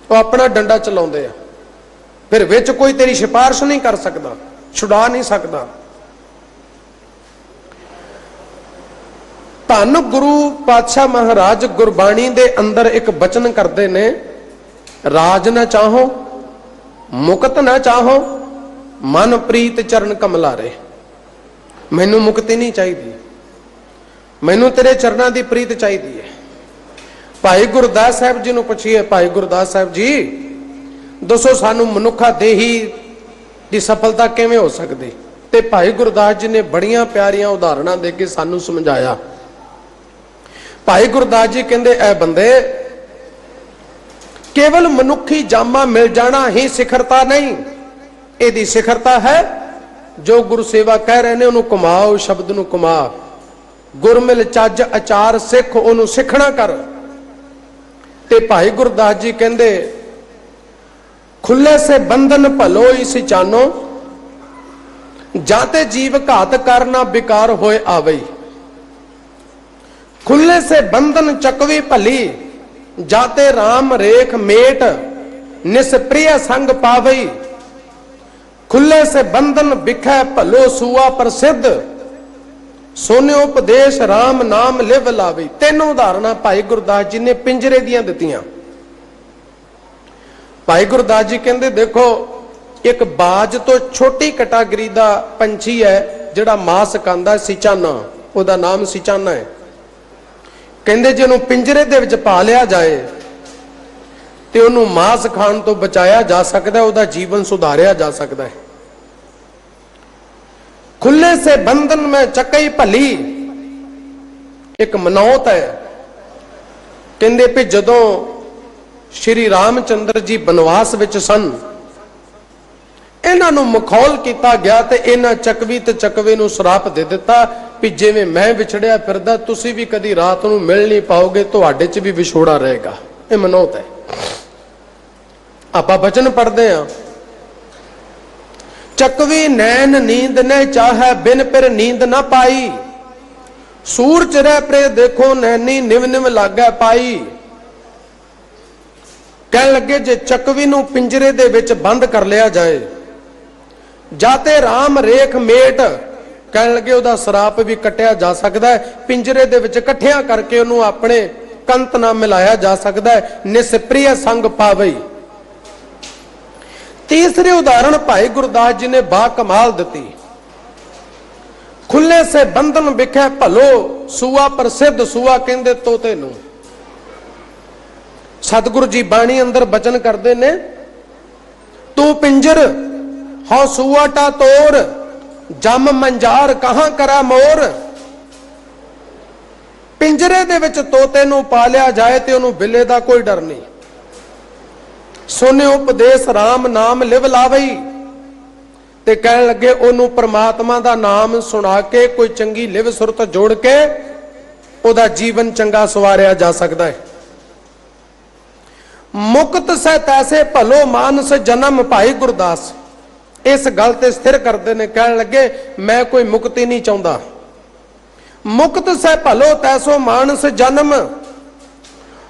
B: ਉਹ ਆਪਣਾ ਡੰਡਾ ਚਲਾਉਂਦੇ ਆ, ਫਿਰ ਵਿੱਚ ਕੋਈ ਤੇਰੀ ਸਿਫਾਰਿਸ਼ ਨਹੀਂ ਕਰ ਸਕਦਾ, ਛੁਡਾ ਨਹੀਂ ਸਕਦਾ। ਧੰਨ ਗੁਰੂ ਪਾਤਸ਼ਾਹ ਮਹਾਰਾਜ ਗੁਰਬਾਣੀ ਦੇ ਅੰਦਰ ਇੱਕ ਬਚਨ ਕਰਦੇ ਨੇ, ਰਾਜ ਨਾ ਚਾਹੋ ਮੁਕਤ ਨਾ ਚਾਹੋ, ਮਨ ਪ੍ਰੀਤ ਚਰਨ ਕਮਲਾਰੇ। ਮੈਨੂੰ ਮੁਕਤੀ ਨਹੀਂ ਚਾਹੀਦੀ, ਮੈਨੂੰ ਤੇਰੇ ਚਰਨਾਂ ਦੀ ਪ੍ਰੀਤ ਚਾਹੀਦੀ ਹੈ। ਭਾਈ ਗੁਰਦਾਸ ਸਾਹਿਬ ਜੀ ਨੂੰ ਪੁੱਛੀਏ, ਭਾਈ ਗੁਰਦਾਸ ਸਾਹਿਬ ਜੀ ਦੱਸੋ ਸਾਨੂੰ ਮਨੁੱਖਾ ਦੇਹੀ ਦੀ ਸਫਲਤਾ ਕਿਵੇਂ ਹੋ ਸਕਦੀ? ਤੇ ਭਾਈ ਗੁਰਦਾਸ ਜੀ ਨੇ ਬੜੀਆਂ ਪਿਆਰੀਆਂ ਉਦਾਹਰਣਾਂ ਦੇ ਕੇ ਸਾਨੂੰ ਸਮਝਾਇਆ। ਭਾਈ ਗੁਰਦਾਸ ਜੀ ਕਹਿੰਦੇ ਐ ਬੰਦੇ, ਕੇਵਲ ਮਨੁੱਖੀ ਜਾਮਾ ਮਿਲ ਜਾਣਾ ਹੀ ਸਿਖਰਤਾ ਨਹੀਂ, ਇਹਦੀ ਸਿਖਰਤਾ ਹੈ ਜੋ ਗੁਰੂ ਸੇਵਾ ਕਹਿ ਰਹੇ ਨੇ ਉਹਨੂੰ ਕਮਾਓ, ਸ਼ਬਦ ਨੂੰ ਕਮਾ। ਗੁਰਮਿਲ ਚੱਜ ਆਚਾਰ ਸਿੱਖ, ਉਹਨੂੰ ਸਿੱਖਣਾ ਕਰ। ਤੇ ਭਾਈ ਗੁਰਦਾਸ ਜੀ ਕਹਿੰਦੇ ਖੁੱਲੇ ਸੇ ਬੰਧਨ ਭਲੋ ਇਸ ਚਾਨੋ, ਜਾਤੇ ਜੀਵ ਘਾਤ ਕਰਨਾ ਬਿਕਾਰ ਹੋਏ ਆਵਈ। ਖੁੱਲੇ ਸੇ ਬੰਧਨ ਚਕਵੀ ਭਲੀ, ਜਾਤੇ ਰਾਮ ਰੇਖ ਮੇਟ ਨਿਸਪ੍ਰਿय ਸੰਗ ਪਾਵਈ। ਖੁੱਲੇ ਸੇ ਬੰਧਨ ਬਿਖੈ ਭਲੋ ਸੂਆ ਪ੍ਰਸਿੱਧ, ਸੋਨੇ ਉਪਦੇਸ਼ ਰਾਮ ਨਾਮ ਲਿਵ ਲਾਵਈ। ਤਿੰਨ ਉਦਾਹਰਨਾਂ ਭਾਈ ਗੁਰਦਾਸ ਜੀ ਨੇ ਪਿੰਜਰੇ ਦੀਆਂ ਦਿੱਤੀਆਂ। ਭਾਈ ਗੁਰਦਾਸ ਜੀ ਕਹਿੰਦੇ ਦੇਖੋ, ਇੱਕ ਬਾਜ ਤੋਂ ਛੋਟੀ ਕੈਟਾਗਰੀ ਦਾ ਪੰਛੀ ਹੈ ਜਿਹੜਾ ਮਾਸ ਖਾਂਦਾ ਸਿਚਾਨਾ, ਉਹਦਾ ਨਾਮ ਸਿਚਾਨਾ ਹੈ। ਕਹਿੰਦੇ ਜੇ ਉਹਨੂੰ ਪਿੰਜਰੇ ਦੇ ਵਿੱਚ ਪਾ ਲਿਆ ਜਾਏ ਤੇ ਉਹਨੂੰ ਮਾਸ ਖਾਣ ਤੋਂ ਬਚਾਇਆ ਜਾ ਸਕਦਾ, ਉਹਦਾ ਜੀਵਨ ਸੁਧਾਰਿਆ ਜਾ ਸਕਦਾ ਹੈ। ਖੁੱਲੇ ਸੇ ਬੰਧਨ ਮੈਂ ਚੱਕਈ ਭਲੀ, ਇੱਕ ਮਨੌਤ ਹੈ। ਕਹਿੰਦੇ ਵੀ ਜਦੋਂ ਸ਼੍ਰੀ ਰਾਮਚੰਦਰ ਜੀ ਬਨਵਾਸ ਵਿੱਚ ਸਨ, ਇਹਨਾਂ ਨੂੰ ਮਖੌਲ ਕੀਤਾ ਗਿਆ ਤੇ ਇਹਨਾਂ ਚੱਕਵੀ ਤੇ ਚੱਕਵੇ ਨੂੰ ਸ਼ਰਾਪ ਦੇ ਦਿੱਤਾ ਵੀ ਜਿਵੇਂ ਮੈਂ ਵਿਛੜਿਆ ਫਿਰਦਾ ਤੁਸੀਂ ਵੀ ਕਦੀ ਰਾਤ ਨੂੰ ਮਿਲ ਨਹੀਂ ਪਾਓਗੇ, ਤੁਹਾਡੇ 'ਚ ਵੀ ਵਿਛੋੜਾ ਰਹੇਗਾ। ਇਹ ਮਨੌਤ ਹੈ। ਆਪਾਂ ਬਚਨ ਪੜ੍ਹਦੇ ਹਾਂ, ਚੱਕਵੀ ਨੈਣ ਨੀਂਦ ਨੇ ਚਾਹੈ ਬਿਨ ਫਿਰ ਨੀਂਦ ਨਾ ਪਾਈ, ਸੂਰਜ ਰਹਿ ਪਰੇ ਦੇਖੋ ਨੈਣੀ ਨਿਵ ਨਿਵ ਲਾਗੈ ਪਾਈ। ਕਹਿਣ ਲੱਗੇ ਜੇ ਚੱਕਵੀ ਨੂੰ ਪਿੰਜਰੇ ਦੇ ਵਿੱਚ ਬੰਦ ਕਰ ਲਿਆ ਜਾਏ, ਜਾਤੇ ਰਾਮ ਰੇਖ ਮੇਟ, ਕਹਿਣ ਲੱਗੇ ਉਹਦਾ ਸਰਾਪ ਵੀ ਕੱਟਿਆ ਜਾ ਸਕਦਾ ਹੈ। ਪਿੰਜਰੇ ਦੇ ਵਿੱਚ ਇਕੱਠਿਆਂ ਕਰਕੇ ਉਹਨੂੰ ਆਪਣੇ ਕੰਤ ਨਾਲ ਮਿਲਾਇਆ ਜਾ ਸਕਦਾ ਹੈ। ਨਿਸਪ੍ਰਿਯ ਸੰਗ ਪਾਵਈ। ਤੀਸਰੇ ਉਦਾਹਰਣ ਭਾਈ ਗੁਰਦਾਸ ਜੀ ਨੇ ਬਾ ਕਮਾਲ ਦਿੱਤੀ। ਖੁੱਲੇ ਸੇ ਬੰਧਨ ਵਿਖੇ ਭਲੋ ਸੂਆ, ਪ੍ਰਸਿੱਧ ਸੂਆ ਕਹਿੰਦੇ ਤੋਤੇ ਨੂੰ। ਸਤਿਗੁਰੂ ਜੀ ਬਾਣੀ ਅੰਦਰ ਬਚਨ ਕਰਦੇ ਨੇ, ਤੂੰ ਪਿੰਜਰ ਹਉ ਸੂਆ ਟਾ ਤੋਰ, ਜਮ ਮੰਜਾਰ ਕਹਾਂ ਕਰਾ ਮੋਰ। ਪਿੰਜਰੇ ਦੇ ਵਿੱਚ ਤੋਤੇ ਨੂੰ ਪਾਲਿਆ ਜਾਏ ਤੇ ਉਹਨੂੰ ਬਿੱਲੇ ਦਾ ਕੋਈ ਡਰ ਨਹੀਂ। ਸੁਨੇ ਉਪਦੇਸ਼ ਰਾਮ ਨਾਮ ਲਿਵ ਲਾਵਈ, ਤੇ ਕਹਿਣ ਲੱਗੇ ਉਹਨੂੰ ਪ੍ਰਮਾਤਮਾ ਦਾ ਨਾਮ ਸੁਣਾ ਕੇ ਕੋਈ ਚੰਗੀ ਲਿਵ ਸੁਰਤ ਜੋੜ ਕੇ ਉਹਦਾ ਜੀਵਨ ਚੰਗਾ ਸਵਾਰਿਆ ਜਾ ਸਕਦਾ ਹੈ। ਮੁਕਤ ਸਹਿ ਤੈਸੇ ਭਲੋ ਮਾਨਸ ਜਨਮ, ਭਾਈ ਗੁਰਦਾਸ ਇਸ ਗੱਲ ਤੇ ਸਥਿਰ ਕਰਦੇ ਨੇ। ਕਹਿਣ ਲੱਗੇ ਮੈਂ ਕੋਈ ਮੁਕਤੀ ਨਹੀਂ ਚਾਹੁੰਦਾ। ਮੁਕਤ ਸਹਿ ਭਲੋ ਤੈਸੋ ਮਾਨਸ ਜਨਮ,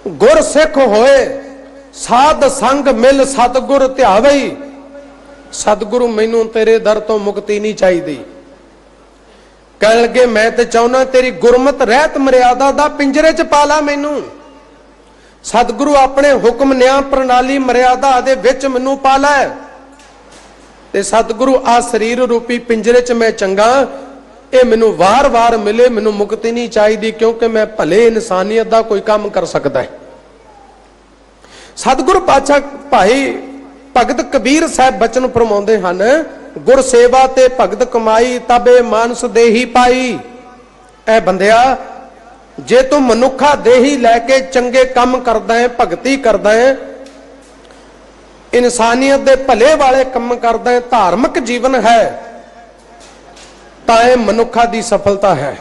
B: ਗੁਰ ਸਿੱਖ ਹੋਏ ਸਾਧ ਸੰਗ ਮਿਲ ਸਤਿਗੁਰ ਧਿਆਵਈ। ਸਤਿਗੁਰੂ ਮੈਨੂੰ ਤੇਰੇ ਦਰ ਤੋਂ ਮੁਕਤੀ ਨਹੀਂ ਚਾਹੀਦੀ। ਕਹਿਣ ਲੱਗੇ ਮੈਂ ਤੇ ਚਾਹੁੰਦਾ ਤੇਰੀ ਗੁਰਮਤ ਰਹਿਤ ਮਰਿਆਦਾ ਦਾ ਪਿੰਜਰੇ 'ਚ ਪਾ ਲਾ ਮੈਨੂੰ। ਸਤਿਗੁਰੂ ਆਪਣੇ ਹੁਕਮ ਨਿਆਂ ਪ੍ਰਣਾਲੀ ਮਰਿਆਦਾ ਦੇ ਵਿੱਚ ਮੈਨੂੰ ਪਾ ਲੈ। ਤੇ ਸਤਿਗੁਰੂ ਆ ਸਰੀਰ ਰੂਪੀ ਪਿੰਜਰੇ 'ਚ ਮੈਂ ਚੰਗਾ, ਇਹ ਮੈਨੂੰ ਵਾਰ-ਵਾਰ ਮਿਲੇ, ਮੈਨੂੰ ਮੁਕਤੀ ਨਹੀਂ ਚਾਹੀਦੀ ਕਿਉਂਕਿ ਮੈਂ ਭਲੇ ਇਨਸਾਨੀਅਤ ਦਾ ਕੋਈ ਕੰਮ ਕਰ ਸਕਦਾ ਹੈ। ਸਤਿਗੁਰੂ ਪਾਤਸ਼ਾਹ ਭਾਈ ਭਗਤ ਕਬੀਰ ਸਾਹਿਬ ਬਚਨ ਫਰਮਾਉਂਦੇ ਹਨ, ਗੁਰ ਸੇਵਾ ਤੇ ਭਗਤ ਕਮਾਈ ਤਬੇ ਮਾਨਸ ਦੇਹੀ ਪਾਈ। ਐ ਬੰਦਿਆ, ਜੇ ਤੂੰ ਮਨੁੱਖਾ ਦੇਹੀ ਲੈ ਕੇ ਚੰਗੇ ਕੰਮ ਕਰਦਾ ਹੈ, ਭਗਤੀ ਕਰਦਾ ਹੈ, ਇਨਸਾਨੀਅਤ ਦੇ ਭਲੇ ਵਾਲੇ ਕੰਮ ਕਰਦਾ ਹੈ, ਧਾਰਮਿਕ ਜੀਵਨ ਹੈ, ਤਾਂ ਇਹ ਮਨੁੱਖਾ ਦੀ ਸਫਲਤਾ ਹੈ।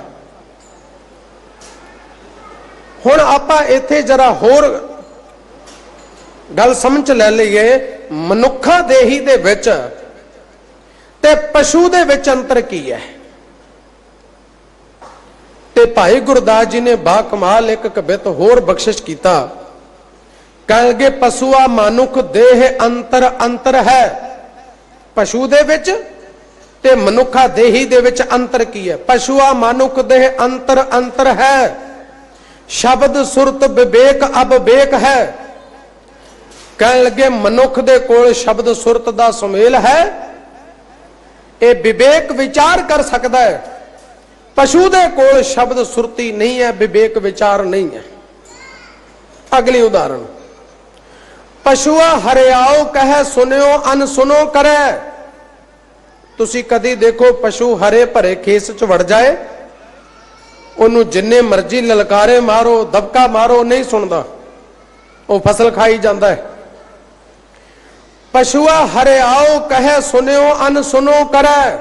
B: ਹੁਣ ਆਪਾਂ ਇੱਥੇ ਜਰਾ ਹੋਰ ਗੱਲ ਸਮਝ ਲੈ ਲਈਏ, ਮਨੁੱਖਾ ਦੇਹੀ ਦੇ ਵਿੱਚ ਤੇ ਪਸ਼ੂ ਦੇ ਵਿੱਚ ਅੰਤਰ ਕੀ ਹੈ। ਤੇ ਭਾਈ ਗੁਰਦਾਸ ਜੀ ਨੇ ਬਾ ਕਮਾਲ ਇੱਕ ਕਵਿਤ ਹੋਰ ਬਖਸ਼ਿਸ਼ ਕੀਤਾ। ਕਹਿਣਗੇ ਪਸ਼ੂਆ ਮਨੁੱਖ ਦੇਹ ਅੰਤਰ ਅੰਤਰ ਹੈ। ਪਸ਼ੂ ਦੇ ਵਿੱਚ ਤੇ ਮਨੁੱਖਾ ਦੇਹੀ ਦੇ ਵਿੱਚ ਅੰਤਰ ਕੀ ਹੈ। ਪਸ਼ੂਆ ਮਨੁੱਖ ਦੇਹ ਅੰਤਰ ਅੰਤਰ ਹੈ, ਸ਼ਬਦ ਸੁਰਤ ਵਿਵੇਕ ਅਬਵੇਕ ਹੈ। ਕਹਿਣ ਲੱਗੇ ਮਨੁੱਖ ਦੇ ਕੋਲ ਸ਼ਬਦ ਸੁਰਤ ਦਾ ਸੁਮੇਲ ਹੈ, ਇਹ ਵਿਵੇਕ ਵਿਚਾਰ ਕਰ ਸਕਦਾ ਹੈ। ਪਸ਼ੂ ਦੇ ਕੋਲ ਸ਼ਬਦ ਸੁਰਤੀ ਨਹੀਂ ਹੈ, ਵਿਵੇਕ ਵਿਚਾਰ ਨਹੀਂ ਹੈ। ਅਗਲੀ ਉਦਾਹਰਣ, ਪਸ਼ੂਆ ਹਰਿਆਓ ਕਹੈ ਸੁਨਿਓ ਅਨ ਸੁਨੋ ਕਰੈ। ਤੁਸੀਂ ਕਦੀ ਦੇਖੋ ਪਸ਼ੂ ਹਰੇ ਭਰੇ ਖੇਸ 'ਚ ਵੜ ਜਾਏ, ਉਹਨੂੰ ਜਿੰਨੇ ਮਰਜ਼ੀ ਲਲਕਾਰੇ ਮਾਰੋ, ਦਬਕਾ ਮਾਰੋ, ਨਹੀਂ ਸੁਣਦਾ, ਉਹ ਫਸਲ ਖਾਈ ਜਾਂਦਾ ਹੈ। ਪਸ਼ੂਆ ਹਰਿਆਓ ਕਹੈ ਸੁਨਿਓ ਅਨ ਸੁਨੋ ਕਰੈ,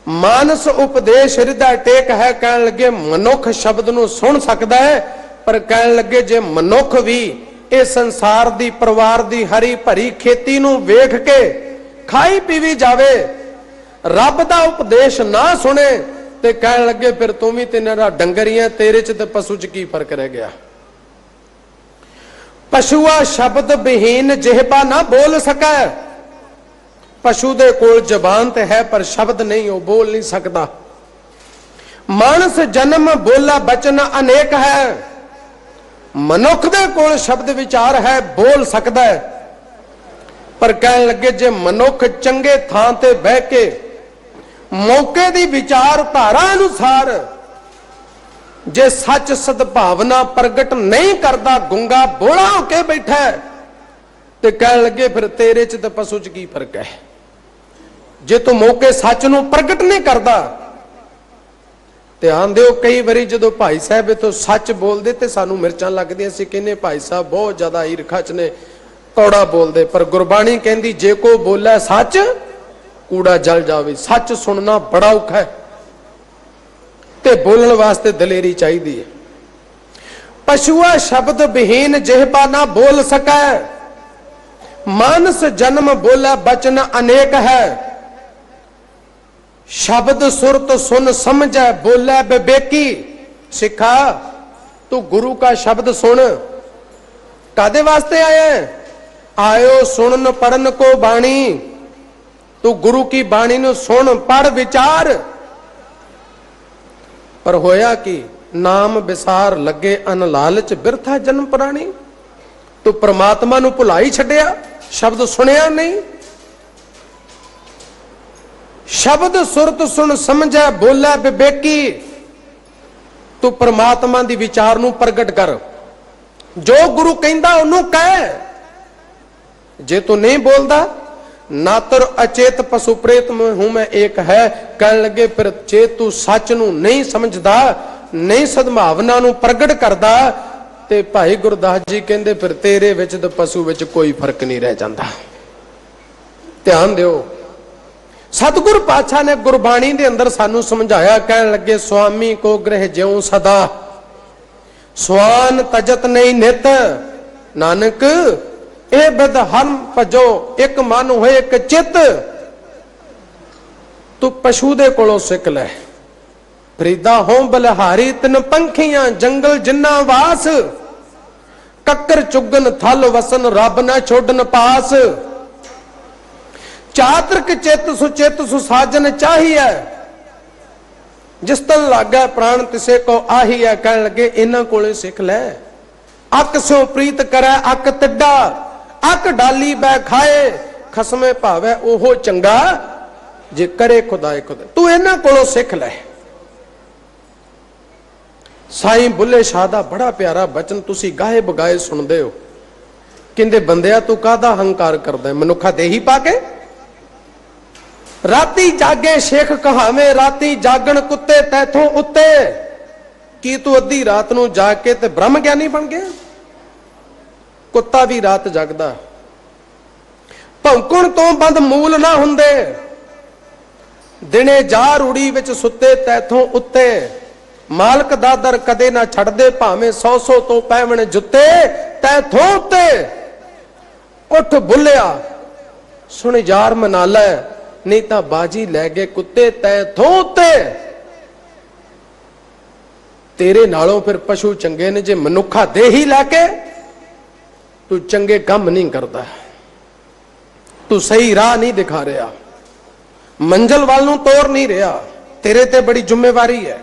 B: ਮਾਨਸ ਉਪਦੇਸ਼ ਹਿਰਦੈ ਟੇਕ ਹੈ। ਕਹਿਣ ਲੱਗੇ ਮਨੁੱਖ ਸ਼ਬਦ ਨੂੰ ਸੁਣ ਸਕਦਾ ਹੈ, ਪਰ ਕਹਿਣ ਲੱਗੇ ਜੇ ਮਨੁੱਖ ਵੀ ਇਹ ਸੰਸਾਰ ਦੀ ਪਰਿਵਾਰ ਦੀ ਹਰੀ ਭਰੀ ਖੇਤੀ ਨੂੰ ਵੇਖ ਕੇ ਖਾਈ ਪੀਵੀ ਜਾਵੇ, ਰੱਬ ਦਾ ਉਪਦੇਸ਼ ਨਾ ਸੁਣੇ, ਤੇ ਕਹਿਣ ਲੱਗੇ ਫਿਰ ਤੂੰ ਵੀ ਤੇ ਮੇਰਾ ਡੰਗਰੀਆਂ, ਤੇਰੇ 'ਚ ਤੇ ਪਸ਼ੂ 'ਚ ਕੀ ਫਰਕ ਰਹਿ ਗਿਆ। ਪਸ਼ੂਆ ਸ਼ਬਦ ਵਿਹੀਨ ਜਿਹਬਾ ਨਾ ਬੋਲ ਸਕੈ। ਪਸ਼ੂ ਦੇ ਕੋਲ ਜ਼ਬਾਨ ਤੇ ਹੈ ਪਰ ਸ਼ਬਦ ਨਹੀਂ, ਉਹ ਬੋਲ ਨਹੀਂ ਸਕਦਾ। ਮਾਨਸ ਜਨਮ ਬੋਲਾ ਬਚਨ ਅਨੇਕ ਹੈ। ਮਨੁੱਖ ਦੇ ਕੋਲ ਸ਼ਬਦ ਵਿਚਾਰ ਹੈ, ਬੋਲ ਸਕਦਾ ਹੈ, ਪਰ ਕਹਿਣ ਲੱਗੇ ਜੇ ਮਨੁੱਖ ਚੰਗੇ ਥਾਂ ਤੇ ਬਹਿ ਕੇ मौके की विचारधारा अनुसार जे सच सद्भावना प्रगट नहीं करता, गुंगा बोला होके बैठा है, तो कह लगे फिर तेरे च ते पशु च की फर्क है। जे तू मौके सच नूं प्रगट नहीं करता, ध्यान दिओ कई बारी जो भाई साहब तो सच बोलते तो सानू मिर्चां लगदियां सी, कहने भाई साहब बहुत ज्यादा ईरखा च ने, कौड़ा बोलते। पर गुरबाणी कहती जे को बोले सच कूड़ा जल जावे। सच सुनना बड़ा औखा है ते बोलण वास्ते दलेरी चाहिए है। पशुआ शब्द विहीन जिहबा ना बोल सकै, मानस जन्म बोले बचन अनेक है। शब्द सुरत सुन समझे बोले विवेकी। सिखा तू गुरु का शब्द सुन, कादे वास्ते आया है? आयो सुनन पढ़न को बाणी। तू गुरु की बाणी नु सुन पढ़ विचार। पर होया कि नाम विसार लगे अन लालच बिरथा जन्म प्राणी। तू परमात्मा नु भुलाई छड्या, शब्द सुनिया नहीं। शब्द सुरत सुन समझे बोले विवेकी। तू परमात्मा दी विचार नू प्रगट कर, जो गुरु कहंदा ओनू कह। जे तू नहीं बोलदा, नातर अचेत पशु प्रेत में हूं मैं एक है, कह लगे फिर जे तू सच नू नहीं समझदा, नहीं सद्भावना नू प्रगट करदा, ते भाई गुरदास जी कहंदे फिर तेरे विच ते पशु विच कोई फर्क नहीं रह जांदा। ध्यान दिओ, सतगुर पातशाह ने गुरबाणी दे अंदर सानू समझाया, कह लगे स्वामी को ग्रह ज्यों सदा, स्वान तजत नहीं नित। नानक ए बद हम भजो एक मन होए एक चित। तू पशु दे कोलों सिख ले। फरीदा हो बलिहारी तिन पंखियां जंगल जिन्ना वास, कक्कर चुगन थल वसन रब न छोड़न पास। चातृक चित सुचित सुसाजन चाहिए, जिस तन लागे प्राण तिसे को आही है। कह लगे इन्हां कोले सिख ले। अक स्यों प्रीत करे अक तिड्डा, अक डाली बै खाए, खसमे भावे ओहो चंगा, जे करे खुदाए खुदा। तू इन्हां कोलों सिख ले। साईं बुल्ले शाह दा बड़ा प्यारा बचन तुसी गाए बगाए सुनदे हो। कहंदे बंदिया तू कादा हंकार करदा है, मनुखा देही पाके। राती जागे शेख कहावे, राती जागण कुत्ते तैथों उत्ते। की तू अद्धी रात नूं जाग के ते ब्रह्म ज्ञानी बन गया? कुत्ता भी रात जागदा। भौंकण तो बंद मूल ना हुंदे, दिने जा रूड़ी विच सुत्ते तैथों उत्ते। मालक दा दर कदे ना छड़दे, भावें 100 तो पैवण जुत्ते तैथों उत्ते। उठ बुल्लिया सुन यार मना लै, नहीं तो बाजी लै गए कुत्ते तैथों उत्ते। तेरे नालों फिर पशु चंगे ने जे मनुखा दे ही लैके तू चंगे काम नहीं करता, तू सही राह नहीं दिखा रहा, मंजिल वाल नूं तोड़ नहीं रहा। तेरे ते बड़ी जिम्मेवारी है।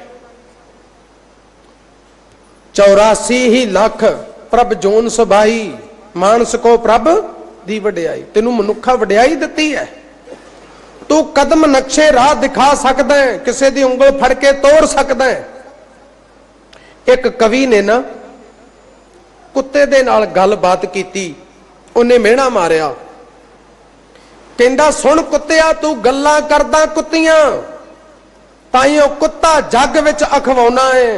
B: 84 ही लाख प्रभ जोन सभाई, मानस को प्रभ दी वडियाई। तेनू मनुखा वडियाई दिती है। तू कदम नक्शे राह दिखा सकदा है, किसी दी उंगल फड़ के तोड़ सकदा है। एक कवि ने ना कुत्ते दे नाल गलबात कीती, उन्हें मेहना मारिया। कहंदा सुन कुत्तिया तू गल्लां करदा कुत्तियां, ताईओ कुत्ता जग विच अखवाउना है।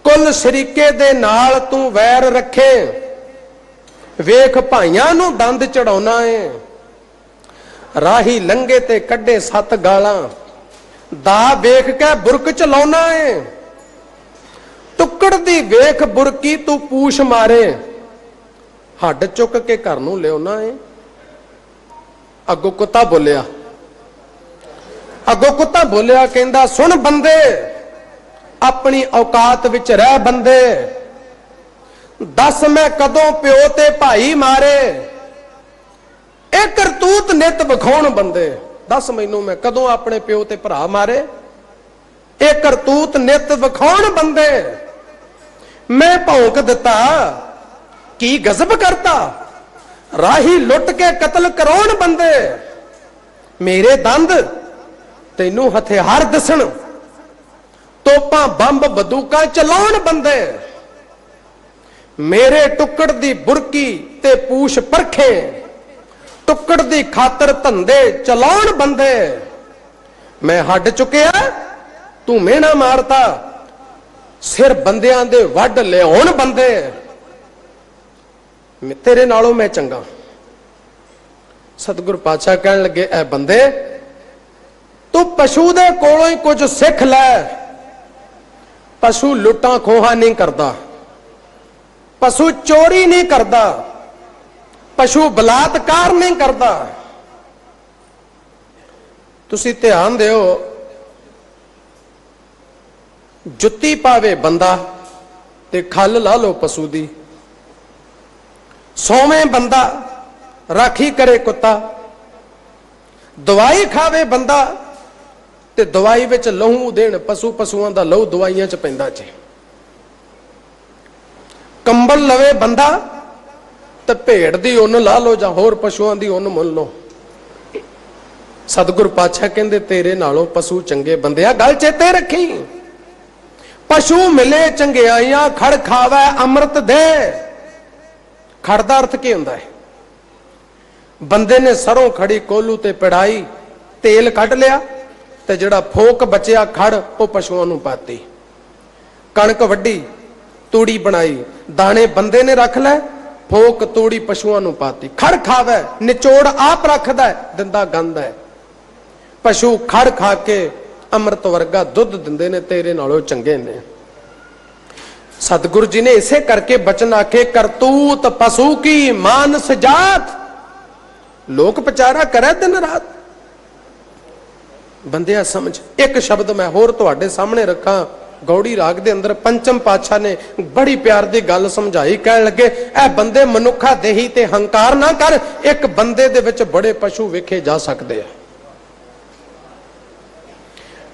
B: कुल शरीके दे नाल तू वैर रखे, वेख भाइयां नू दंद चढ़ाउना है। राही लंघे ते कड्डे 7 गालां, दा वेख के बुरक चलाउना है। टुकड़ दी वेख बुरकी तू पूछ मारे, हड्ड चुक के घर नूं लियाउना है। अगों कुत्ता बोलिया, कहंदा सुन बंदे अपनी औकात विच रह बंदे, दस मैं कदों प्यो ते भाई मारे। एक करतूत नित विखाउण बंदे, दस मैनू मैं कदों अपने प्यो ते भरा मारे। एक करतूत नित विखाउण बंदे, मैं भौंक दिता की गजब करता। राही लुट के कतल कराउण बंदे, मेरे दंद ਤੈਨੂੰ ਹਥਿਆਰ ਦੱਸਣ, ਤੋਪਾਂ ਬੰਬ ਬੰਦੂਕਾਂ ਚਲਾਉਣ ਬੰਦੇ, ਮੇਰੇ ਟੁੱਕੜ ਦੀ ਬੁਰਕੀ ਤੇ ਪੂਛ ਪਰਖੇ, ਟੁੱਕੜ ਦੀ ਖਾਤਰ ਧੰਦੇ ਚਲਾਉਣ ਬੰਦੇ। ਮੈਂ ਹੱਡ ਚੁੱਕਿਆ, ਤੂੰ ਮਿਹਣਾ ਮਾਰਤਾ, ਸਿਰ ਬੰਦਿਆਂ ਦੇ ਵੱਢ ਲਿਆਉਣ ਬੰਦੇ, ਤੇਰੇ ਨਾਲੋਂ ਮੈਂ ਚੰਗਾ। ਸਤਿਗੁਰ ਪਾਤਸ਼ਾਹ ਕਹਿਣ ਲੱਗੇ, ਐ ਬੰਦੇ, ਤੂੰ ਪਸ਼ੂ ਦੇ ਕੋਲੋਂ ਹੀ ਕੁਝ ਸਿੱਖ ਲੈ। ਪਸ਼ੂ ਲੁੱਟਾਂ ਖੋਹਾਂ ਨਹੀਂ ਕਰਦਾ, ਪਸ਼ੂ ਚੋਰੀ ਨਹੀਂ ਕਰਦਾ, ਪਸ਼ੂ ਬਲਾਤਕਾਰ ਨਹੀਂ ਕਰਦਾ। ਤੁਸੀਂ ਧਿਆਨ ਦਿਓ, ਜੁੱਤੀ ਪਾਵੇ ਬੰਦਾ ਤੇ ਖੱਲ ਲਾ ਲਓ ਪਸ਼ੂ ਦੀ, ਸੋਵੇਂ ਬੰਦਾ ਰਾਖੀ ਕਰੇ ਕੁੱਤਾ, ਦਵਾਈ ਖਾਵੇ ਬੰਦਾ ਤੇ ਦਵਾਈ ਵਿੱਚ ਲਹੂ ਦੇਣ ਪਸ਼ੂ, ਪਸ਼ੂਆਂ ਦਾ ਲਹੂ ਦਵਾਈਆਂ 'ਚ ਪੈਂਦਾ ਜੀ। ਕੰਬਲ ਲਵੇ ਬੰਦਾ ਤੇ ਭੇਡ ਦੀ ਉੱਨ ਲਾ ਲਓ ਜਾਂ ਹੋਰ ਪਸ਼ੂਆਂ ਦੀ ਉੱਨ ਮੁੱਲ ਲਓ। ਸਤਿਗੁਰ ਪਾਤਸ਼ਾਹ ਕਹਿੰਦੇ, ਤੇਰੇ ਨਾਲੋਂ ਪਸ਼ੂ ਚੰਗੇ ਬੰਦੇ ਆ। ਗੱਲ ਚੇਤੇ ਰੱਖੀ, ਪਸ਼ੂ ਮਿਲੇ ਚੰਗਿਆਈਆਂ, ਖੜ ਖਾਵੇ ਅੰਮ੍ਰਿਤ ਦੇ। ਖੜ ਦਾ ਅਰਥ ਕੀ ਹੁੰਦਾ ਹੈ? ਬੰਦੇ ਨੇ ਸਰੋਂ ਖੜੀ ਕੋਲੂ ਤੇ ਪੜਾਈ, ਤੇਲ ਕੱਢ ਲਿਆ ਤੇ ਜਿਹੜਾ ਫੋਕ ਬਚਿਆ ਖੜ ਉਹ ਪਸ਼ੂਆਂ ਨੂੰ ਪਾਤੀ। ਕਣਕ ਵੱਢੀ, ਤੂੜੀ ਬਣਾਈ, ਦਾਣੇ ਬੰਦੇ ਨੇ ਰੱਖ ਲੈ, ਫੋਕ ਤੂੜੀ ਪਸ਼ੂਆਂ ਨੂੰ ਪਾਤੀ। ਖੜ ਖਾਵੇ, ਨਿਚੋੜ ਆਪ ਰੱਖਦਾ, ਦਿੰਦਾ ਗੰਦ ਹੈ। ਪਸ਼ੂ ਖੜ ਖਾ ਕੇ ਅੰਮ੍ਰਿਤ ਵਰਗਾ ਦੁੱਧ ਦਿੰਦੇ ਨੇ, ਤੇਰੇ ਨਾਲੋਂ ਚੰਗੇ ਨੇ। ਸਤਿਗੁਰੂ ਜੀ ਨੇ ਇਸੇ ਕਰਕੇ ਬਚਨ ਆਖੇ, ਕਰਤੂਤ ਪਸ਼ੂ ਕੀ ਮਾਨਸ ਜਾਤ। ਲੋਕ ਵਿਚਾਰਾ ਕਰੇ ਦਿਨ ਰਾਤ। ਬੰਦਿਆ ਸਮਝ, ਇੱਕ ਸ਼ਬਦ ਮੈਂ ਹੋਰ ਤੁਹਾਡੇ ਸਾਹਮਣੇ ਰੱਖਾਂ। ਗੌੜੀ ਰਾਗ ਦੇ ਅੰਦਰ ਪੰਚਮ ਪਾਤਸ਼ਾਹ ਨੇ ਬੜੀ ਪਿਆਰ ਦੀ ਗੱਲ ਸਮਝਾਈ। ਕਹਿਣ ਲੱਗੇ, ਇਹ ਬੰਦੇ ਮਨੁੱਖਾ ਦੇਹੀ ਤੇ ਹੰਕਾਰ ਨਾ ਕਰ। ਇੱਕ ਬੰਦੇ ਦੇ ਵਿੱਚ ਬੜੇ ਪਸ਼ੂ ਵੇਖੇ ਜਾ ਸਕਦੇ ਆ।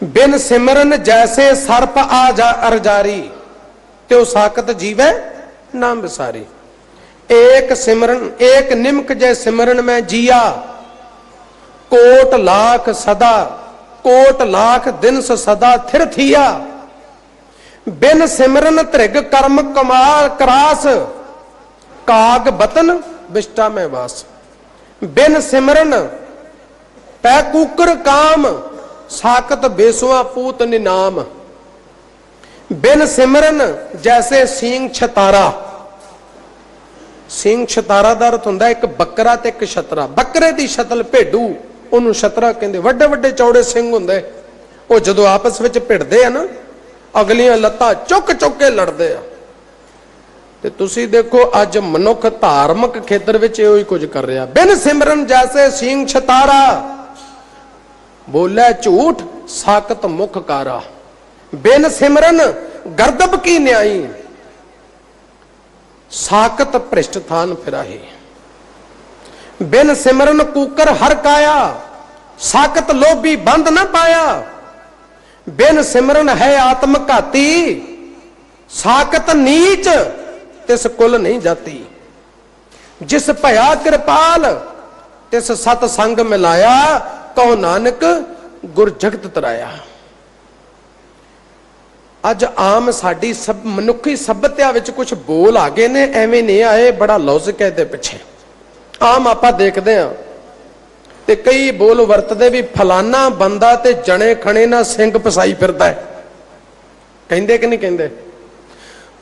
B: ਬਿਨ ਸਿਮਰਨ ਜੈਸੇ ਸਰਪ ਆ ਜਾ ਅਰਜਾਰੀ, ਤੇ ਉਹ ਸਾਕਤ ਜੀਵੇ ਨਾਮ ਵਿਸਾਰੀ। एक सिमरन एक निमक जय सिमरन में जिया, कोट लाख सदा, कोट लाख दिन सदा थिर थिया। बिन सिमरन त्रिग कर्म कमाल करास, काग बतन विष्टा में वास। बिन सिमरन पै कूकर काम, साकत बेसुआ पूत निनाम। बिन सिमरन जैसे सींग छतारा। ਸਿੰਘ ਛਤਾਰਾ ਦਾ ਅਰਥ ਹੁੰਦਾ ਇੱਕ ਬੱਕਰਾ ਤੇ ਇੱਕ ਛਤਰਾ। ਬੱਕਰੇ ਦੀ ਸ਼ਤਲ ਭੇਡੂ, ਉਹਨੂੰ ਛਤਰਾ ਕਹਿੰਦੇ। ਵੱਡੇ ਵੱਡੇ ਚੌੜੇ ਸਿੰਘ ਹੁੰਦੇ, ਉਹ ਜਦੋਂ ਆਪਸ ਵਿੱਚ ਭਿੜਦੇ ਆ ਨਾ, ਅਗਲੀਆਂ ਲੱਤਾਂ ਚੁੱਕ ਚੁੱਕ ਕੇ ਲੜਦੇ ਆ। ਤੇ ਤੁਸੀਂ ਦੇਖੋ ਅੱਜ ਮਨੁੱਖ ਧਾਰਮਿਕ ਖੇਤਰ ਵਿੱਚ ਇਹੋ ਹੀ ਕੁਝ ਕਰ ਰਿਹਾ। ਬਿਨ ਸਿਮਰਨ ਜੈਸੇ ਸਿੰਘ ਛਤਾਰਾ, ਬੋਲੇ ਝੂਠ ਸਾਕਤ ਮੁਖ ਕਾਰਾ। ਬਿਨ ਸਿਮਰਨ ਗਰਦਬ ਕੀ ਨਿਆਈ, साकत भ्रिष्ट थान फिराहे। बिन सिमरन कूकर हर काया, साकत लोभी बंद न पाया। बिन सिमरन है आत्मघाती, साकत नीच तिस कुल नहीं जाती। जिस भया कृपाल तिस सत संग मिलाया, कहो नानक गुर जगत तराया। ਅੱਜ ਆਮ ਸਾਡੀ ਸਭ ਮਨੁੱਖੀ ਸਭਿਅਤਾ ਵਿੱਚ ਕੁਝ ਬੋਲ ਆ ਗਏ ਨੇ, ਐਵੇਂ ਨਹੀਂ ਆਏ, ਬੜਾ ਲੌਜਿਕ ਹੈ ਇਹਦੇ ਪਿੱਛੇ। ਆਮ ਆਪਾਂ ਦੇਖਦੇ ਆ ਤੇ ਕਈ ਬੋਲ ਵਰਤਦੇ ਵੀ, ਫਲਾਨਾ ਬੰਦਾ ਤੇ ਜਣੇ ਖਣੇ ਨਾਲ ਸਿੰਘ ਫਸਾਈ ਫਿਰਦਾ ਹੈ। ਕਹਿੰਦੇ ਕਿ ਨਹੀਂ ਕਹਿੰਦੇ?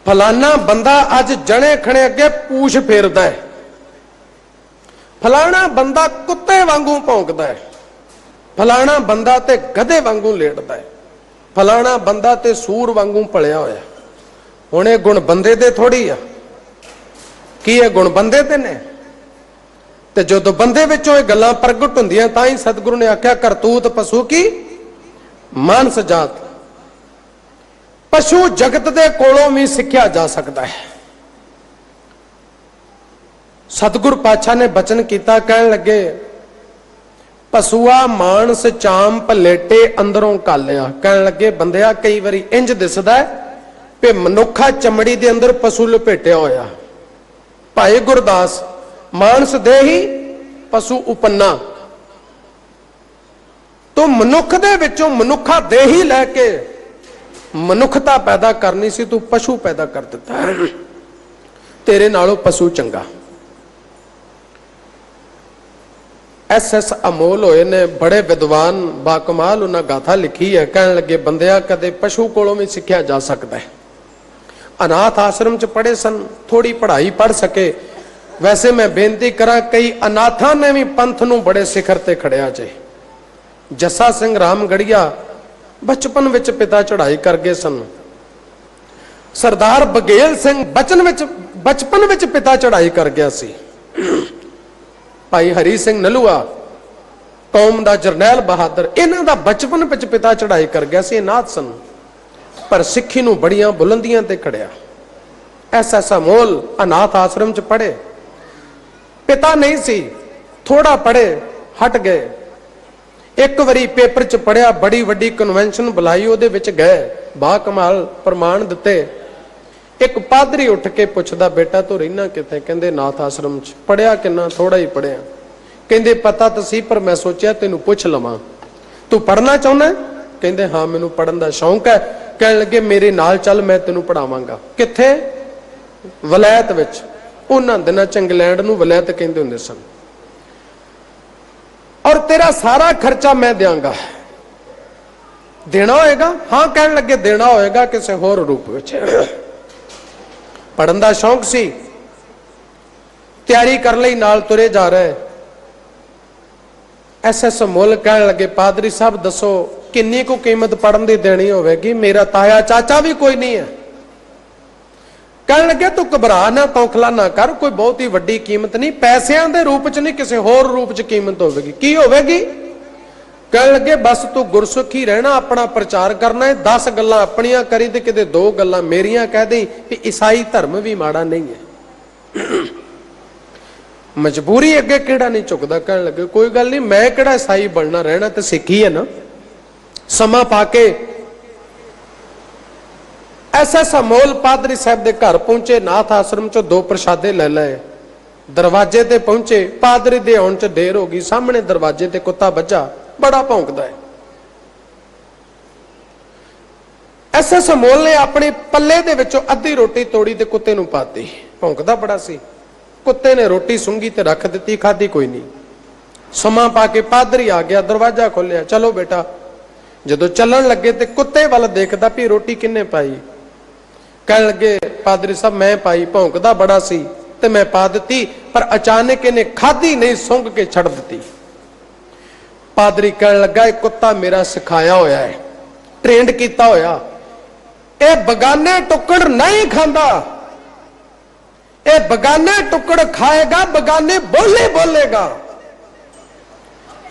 B: ਫਲਾਨਾ ਬੰਦਾ ਅੱਜ ਜਣੇ ਖਣੇ ਅੱਗੇ ਪੂਛ ਫੇਰਦਾ ਹੈ। ਫਲਾਣਾ ਬੰਦਾ ਕੁੱਤੇ ਵਾਂਗੂ ਭੌਂਕਦਾ ਹੈ। ਫਲਾਣਾ ਬੰਦਾ ਤੇ ਗਧੇ ਵਾਂਗੂ ਲੇਟਦਾ ਹੈ। ਫਲਾਣਾ ਬੰਦਾ ਤੇ ਸੂਰ ਵਾਂਗੂ ਪਲਿਆ ਹੋਇਆ। ਹੁਣ ਇਹ ਗੁਣ ਬੰਦੇ ਦੇ ਥੋੜੀ ਆ, ਕੀ ਇਹ ਗੁਣ ਬੰਦੇ ਦੇ ਨੇ? ਤੇ ਜਦੋਂ ਬੰਦੇ ਵਿੱਚੋਂ ਇਹ ਗੱਲਾਂ ਪ੍ਰਗਟ ਹੁੰਦੀਆਂ ਤਾਂ ਹੀ ਸਤਿਗੁਰੂ ਨੇ ਆਖਿਆ, ਕਰਤੂਤ ਪਸ਼ੂ ਕੀ ਮਾਨਸ ਜਾਤ। ਪਸ਼ੂ ਜਗਤ ਦੇ ਕੋਲੋਂ ਵੀ ਸਿੱਖਿਆ ਜਾ ਸਕਦਾ ਹੈ। ਸਤਿਗੁਰ ਪਾਤਸ਼ਾਹ ਨੇ ਬਚਨ ਕੀਤਾ, ਕਹਿਣ ਲੱਗੇ, ਪਸੂਆ ਮਾਨਸ ਚਾਮ ਭਲੇਟੇ ਅੰਦਰੋਂ ਕਾਲਿਆ। ਕਹਿਣ ਲੱਗੇ, ਬੰਦਿਆ ਕਈ ਵਾਰੀ ਇੰਜ ਦਿਸਦਾ ਕਿ ਮਨੁੱਖਾ ਚਮੜੀ ਦੇ ਅੰਦਰ ਪਸ਼ੂ ਲਪੇਟਿਆ ਹੋਇਆ। ਭਾਈ ਗੁਰਦਾਸ, ਮਾਨਸ ਦੇਹੀ ਪਸ਼ੂ ਉਪੰਨਾ। ਤੂੰ ਮਨੁੱਖ ਦੇ ਵਿੱਚੋਂ ਮਨੁੱਖਾ ਦੇਹੀ ਲੈ ਕੇ ਮਨੁੱਖਤਾ ਪੈਦਾ ਕਰਨੀ ਸੀ, ਤੂੰ ਪਸ਼ੂ ਪੈਦਾ ਕਰ ਦਿੱਤਾ। ਤੇਰੇ ਨਾਲੋਂ ਪਸ਼ੂ ਚੰਗਾ। ਐਸ ਅਮੋਲ ਹੋਏ ਨੇ, ਬੜੇ ਵਿਦਵਾਨ ਬਾਕਮਾਲ, ਉਹਨਾਂ ਗਾਥਾ ਲਿਖੀ ਹੈ। ਕਹਿਣ ਲੱਗੇ ਬੰਦਿਆ ਕਦੇ ਪਸ਼ੂ ਕੋਲੋਂ ਵੀ ਸਿੱਖਿਆ ਜਾ ਸਕਦਾ ਹੈ। ਅਨਾਥ ਆਸ਼ਰਮ ਚ ਪੜ੍ਹੇ ਸਨ, ਥੋੜੀ ਪੜ੍ਹਾਈ ਪੜ੍ਹ ਸਕੇ। ਵੈਸੇ ਮੈਂ ਬੇਨਤੀ ਕਰਾਂ, ਕਈ ਅਨਾਥਾਂ ਨੇ ਵੀ ਪੰਥ ਨੂੰ ਬੜੇ ਸਿਖਰ ਤੇ ਖੜਿਆ ਜੇ। ਜੱਸਾ ਸਿੰਘ ਰਾਮਗੜੀਆ ਬਚਪਨ ਵਿੱਚ ਪਿਤਾ ਚੜ੍ਹਾਈ ਕਰ ਗਏ ਸਨ। ਸਰਦਾਰ ਬਗੇਲ ਸਿੰਘ ਬਚਪਨ ਵਿੱਚ ਪਿਤਾ ਚੜ੍ਹਾਈ ਕਰ ਗਿਆ ਸੀ। ਭਾਈ ਹਰੀ ਸਿੰਘ ਨਲੂਆ, ਕੌਮ ਦਾ ਜਰਨੈਲ ਬਹਾਦਰ, ਇਹਨਾਂ ਦਾ ਬਚਪਨ ਵਿੱਚ ਪਿਤਾ ਚੜ੍ਹਾਈ ਕਰ ਗਿਆ ਸੀ। ਅਨਾਥ ਸਨ, ਪਰ ਸਿੱਖੀ ਨੂੰ ਬੜੀਆਂ ਬੁਲੰਦੀਆਂ ਤੇ ਖੜਿਆ। ਐਸ ਅਮੋਲ ਅਨਾਥ ਆਸ਼ਰਮ ਚ ਪੜ੍ਹੇ। ਪਿਤਾ ਨਹੀਂ ਸੀ, ਥੋੜਾ ਪੜ੍ਹੇ, ਹਟ ਗਏ। ਇੱਕ ਵਾਰੀ ਪੇਪਰ ਚ ਪੜਿਆ, ਬੜੀ ਵੱਡੀ ਕਨਵੈਨਸ਼ਨ ਬੁਲਾਈ, ਉਹਦੇ ਵਿੱਚ ਗਏ, ਬਾ ਕਮਾਲ ਪ੍ਰਮਾਣ ਦਿੱਤੇ। ਇੱਕ ਪਾਦਰੀ ਉੱਠ ਕੇ ਪੁੱਛਦਾ, ਬੇਟਾ ਤੂੰ ਰਹਿਣਾ ਕਿੱਥੇ? ਕਹਿੰਦੇ ਨਾਥ ਆਸ਼ਰਮ ਚ। ਪੜਿਆ ਕਿੰਨਾ? ਥੋੜਾ ਹੀ ਪੜਿਆ। ਕਹਿੰਦੇ ਪਤਾ ਤਾਂ ਸੀ, ਪਰ ਮੈਂ ਸੋਚਿਆ ਤੈਨੂੰ ਪੁੱਛ ਲਵਾਂ, ਤੂੰ ਪੜਨਾ ਚਾਹੁੰਦਾ? ਕਹਿੰਦੇ ਹਾਂ, ਮੈਨੂੰ ਪੜਨ ਦਾ ਸ਼ੌਂਕ ਹੈ। ਕਹਿਣ ਲੱਗੇ ਮੇਰੇ ਨਾਲ ਚੱਲ, ਮੈਂ ਤੈਨੂੰ ਪੜਾਵਾਂਗਾ। ਕਿੱਥੇ? ਵਲਾਇਤ ਵਿੱਚ। ਉਹਨਾਂ ਦਿਨਾਂ ਚ ਇੰਗਲੈਂਡ ਨੂੰ ਵਲਾਇਤ ਕਹਿੰਦੇ ਹੁੰਦੇ ਸਨ। ਔਰ ਤੇਰਾ ਸਾਰਾ ਖਰਚਾ ਮੈਂ ਦਿਆਂਗਾ। ਦੇਣਾ ਹੋਏਗਾ? ਹਾਂ। ਕਹਿਣ ਲੱਗੇ ਦੇਣਾ ਹੋਏਗਾ ਕਿਸੇ ਹੋਰ ਰੂਪ ਵਿੱਚ। ਪੜਨ ਦਾ ਸ਼ੌਂਕ ਸੀ, ਤਿਆਰੀ ਕਰ ਲਈ, ਨਾਲ ਤੁਰੇ ਜਾ ਰਹੇ। ਐਸ ਅਮੋਲ ਕਹਿਣ ਲੱਗੇ ਪਾਦਰੀ ਸਾਹਿਬ ਦੱਸੋ ਕਿੰਨੀ ਕੁ ਕੀਮਤ ਪੜਨ ਦੀ ਦੇਣੀ ਹੋਵੇਗੀ? ਮੇਰਾ ਤਾਇਆ ਚਾਚਾ ਵੀ ਕੋਈ ਨਹੀਂ ਹੈ। ਕਹਿਣ ਲੱਗੇ ਤੂੰ ਘਬਰਾ ਨਾ, ਤੌਖਲਾ ਨਾ ਕਰ, ਕੋਈ ਬਹੁਤੀ ਵੱਡੀ ਕੀਮਤ ਨਹੀਂ, ਪੈਸਿਆਂ ਦੇ ਰੂਪ ਚ ਨਹੀਂ, ਕਿਸੇ ਹੋਰ ਰੂਪ ਚ ਕੀਮਤ ਹੋਵੇਗੀ। ਕੀ ਹੋਵੇਗੀ? ਕਹਿਣ ਲੱਗੇ ਬਸ ਤੂੰ ਗੁਰਸੁਖੀ ਰਹਿਣਾ, ਆਪਣਾ ਪ੍ਰਚਾਰ ਕਰਨਾ ਹੈ, 10 ਗੱਲਾਂ ਆਪਣੀਆਂ ਕਰੀ ਤੇ ਕਿਤੇ 2 ਗੱਲਾਂ ਮੇਰੀਆਂ ਕਹਿ ਦੇਈ ਵੀ ਈਸਾਈ ਧਰਮ ਵੀ ਮਾੜਾ ਨਹੀਂ ਹੈ। ਮਜਬੂਰੀ ਅੱਗੇ ਕਿਹੜਾ ਨਹੀਂ ਝੁਕਦਾ। ਕਹਿਣ ਲੱਗੇ ਕੋਈ ਗੱਲ ਨਹੀਂ, ਮੈਂ ਕਿਹੜਾ ਈਸਾਈ ਬਣਨਾ, ਰਹਿਣਾ ਤੇ ਸਿੱਖੀ ਹੈ ਨਾ। ਸਮਾਂ ਪਾ ਕੇ ਐਸ ਅਮੋਲ ਪਾਦਰੀ ਸਾਹਿਬ ਦੇ ਘਰ ਪਹੁੰਚੇ। ਨਾਥ ਆਸ਼ਰਮ ਚੋਂ 2 ਪ੍ਰਸ਼ਾਦੇ ਲੈ ਲਏ। ਦਰਵਾਜ਼ੇ ਤੇ ਪਹੁੰਚੇ, ਪਾਦਰੀ ਦੇ ਆਉਣ ਚ ਦੇਰ ਹੋ ਗਈ। ਸਾਹਮਣੇ ਦਰਵਾਜ਼ੇ ਤੇ ਕੁੱਤਾ ਬੱਝਾ, ਬੜਾ ਭੌਂਕਦਾ ਹੈ। ਐਸ ਅਮੋਲ ਨੇ ਆਪਣੇ ਪੱਲੇ ਦੇ ਵਿੱਚੋਂ ਅੱਧੀ ਰੋਟੀ ਤੋੜੀ ਤੇ ਕੁੱਤੇ ਨੂੰ ਪਾਤੀ। ਭੌਂਕਦਾ ਬੜਾ ਸੀ। ਕੁੱਤੇ ਨੇ ਰੋਟੀ ਸੁੰਗੀ ਤੇ ਰੱਖ ਦਿੱਤੀ, ਖਾਧੀ ਕੋਈ ਨਹੀਂ। ਸਮਾਂ ਪਾ ਕੇ ਪਾਦਰੀ ਆ ਗਿਆ, ਦਰਵਾਜ਼ਾ ਖੋਲਿਆ, ਚਲੋ ਬੇਟਾ। ਜਦੋਂ ਚੱਲਣ ਲੱਗੇ ਤੇ ਕੁੱਤੇ ਵੱਲ ਦੇਖਦਾ ਵੀ ਰੋਟੀ ਕਿੰਨੇ ਪਾਈ? ਕਹਿਣ ਲੱਗੇ ਪਾਦਰੀ ਸਾਹਿਬ ਮੈਂ ਪਾਈ। ਭੌਂਕਦਾ ਬੜਾ ਸੀ ਤੇ ਮੈਂ ਪਾ ਦਿੱਤੀ, ਪਰ ਅਚਾਨਕ ਇਹਨੇ ਖਾਧੀ ਨਹੀਂ, ਸੁੰਘ ਕੇ ਛੱਡ ਦਿੱਤੀ। ਪਾਦਰੀ ਕਹਿਣ ਲੱਗਾ ਇਹ ਕੁੱਤਾ ਮੇਰਾ ਸਿਖਾਇਆ ਹੋਇਆ ਹੈ, ਟ੍ਰੇਨਡ ਕੀਤਾ ਹੋਇਆ, ਇਹ ਬਗਾਨੇ ਟੁੱਕੜ ਨਹੀਂ ਖਾਂਦਾ, ਇਹ ਬਗਾਨੇ ਟੁੱਕੜ ਖਾਏਗਾ, ਬਗਾਨੇ ਬੋਲੇ ਬੋਲੇਗਾ।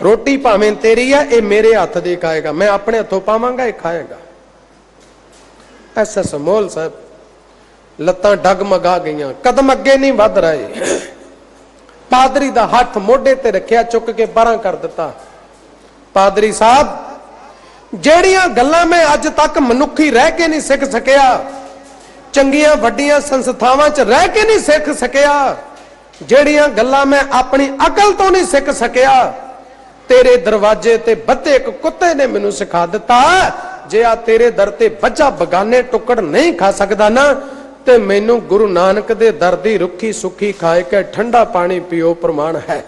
B: ਰੋਟੀ ਭਾਵੇਂ ਤੇਰੀ ਹੈ, ਇਹ ਮੇਰੇ ਹੱਥ ਦੀ ਖਾਏਗਾ, ਮੈਂ ਆਪਣੇ ਹੱਥੋਂ ਪਾਵਾਂਗਾ, ਇਹ ਖਾਏਗਾ। ਐਸ ਅਮੋਲ ਸਾਹਿਬ ਲੱਤਾਂ ਡਗਮਗਾ ਗਈਆਂ, ਕਦਮ ਅੱਗੇ ਨਹੀਂ ਵੱਧ ਰਹੇ। ਪਾਦਰੀ ਦਾ ਹੱਥ ਮੋਢੇ ਤੇ ਰੱਖਿਆ, ਚੁੱਕ ਕੇ ਬਾਹਰ ਕਰ ਦਿੱਤਾ। ਪਾਦਰੀ ਸਾਹਿਬ ਜਿਹੜੀਆਂ ਗੱਲਾਂ ਮੈਂ ਅੱਜ ਤੱਕ ਮਨੁੱਖੀ ਰਹਿ ਕੇ ਨਹੀਂ ਸਿੱਖ ਸਕਿਆ, ਚੰਗੀਆਂ ਵੱਡੀਆਂ ਸੰਸਥਾਵਾਂ 'ਚ ਰਹਿ ਕੇ ਨਹੀਂ ਸਿੱਖ ਸਕਿਆ, ਜਿਹੜੀਆਂ ਗੱਲਾਂ ਮੈਂ ਆਪਣੀ ਅਕਲ ਤੋਂ ਨਹੀਂ ਸਿੱਖ ਸਕਿਆ, ਤੇਰੇ ਦਰਵਾਜ਼ੇ ਤੇ ਬੱਧੇ ਇੱਕ ਕੁੱਤੇ ਨੇ ਮੈਨੂੰ ਸਿਖਾ ਦਿੱਤਾ। ਜੇ ਆ ਤੇਰੇ ਦਰ ਤੇ ਬੱਝਾ ਬਗਾਨੇ ਟੁੱਕੜ ਨਹੀਂ ਖਾ ਸਕਦਾ ਨਾ, ਤੇ ਮੈਨੂੰ ਗੁਰੂ ਨਾਨਕ ਦੇ ਦਰ ਦੀ ਰੁੱਖੀ ਸੁੱਖੀ ਖਾਏ ਕੇ ਠੰਡਾ ਪਾਣੀ ਪੀਓ ਪ੍ਰਮਾਣ ਹੈ।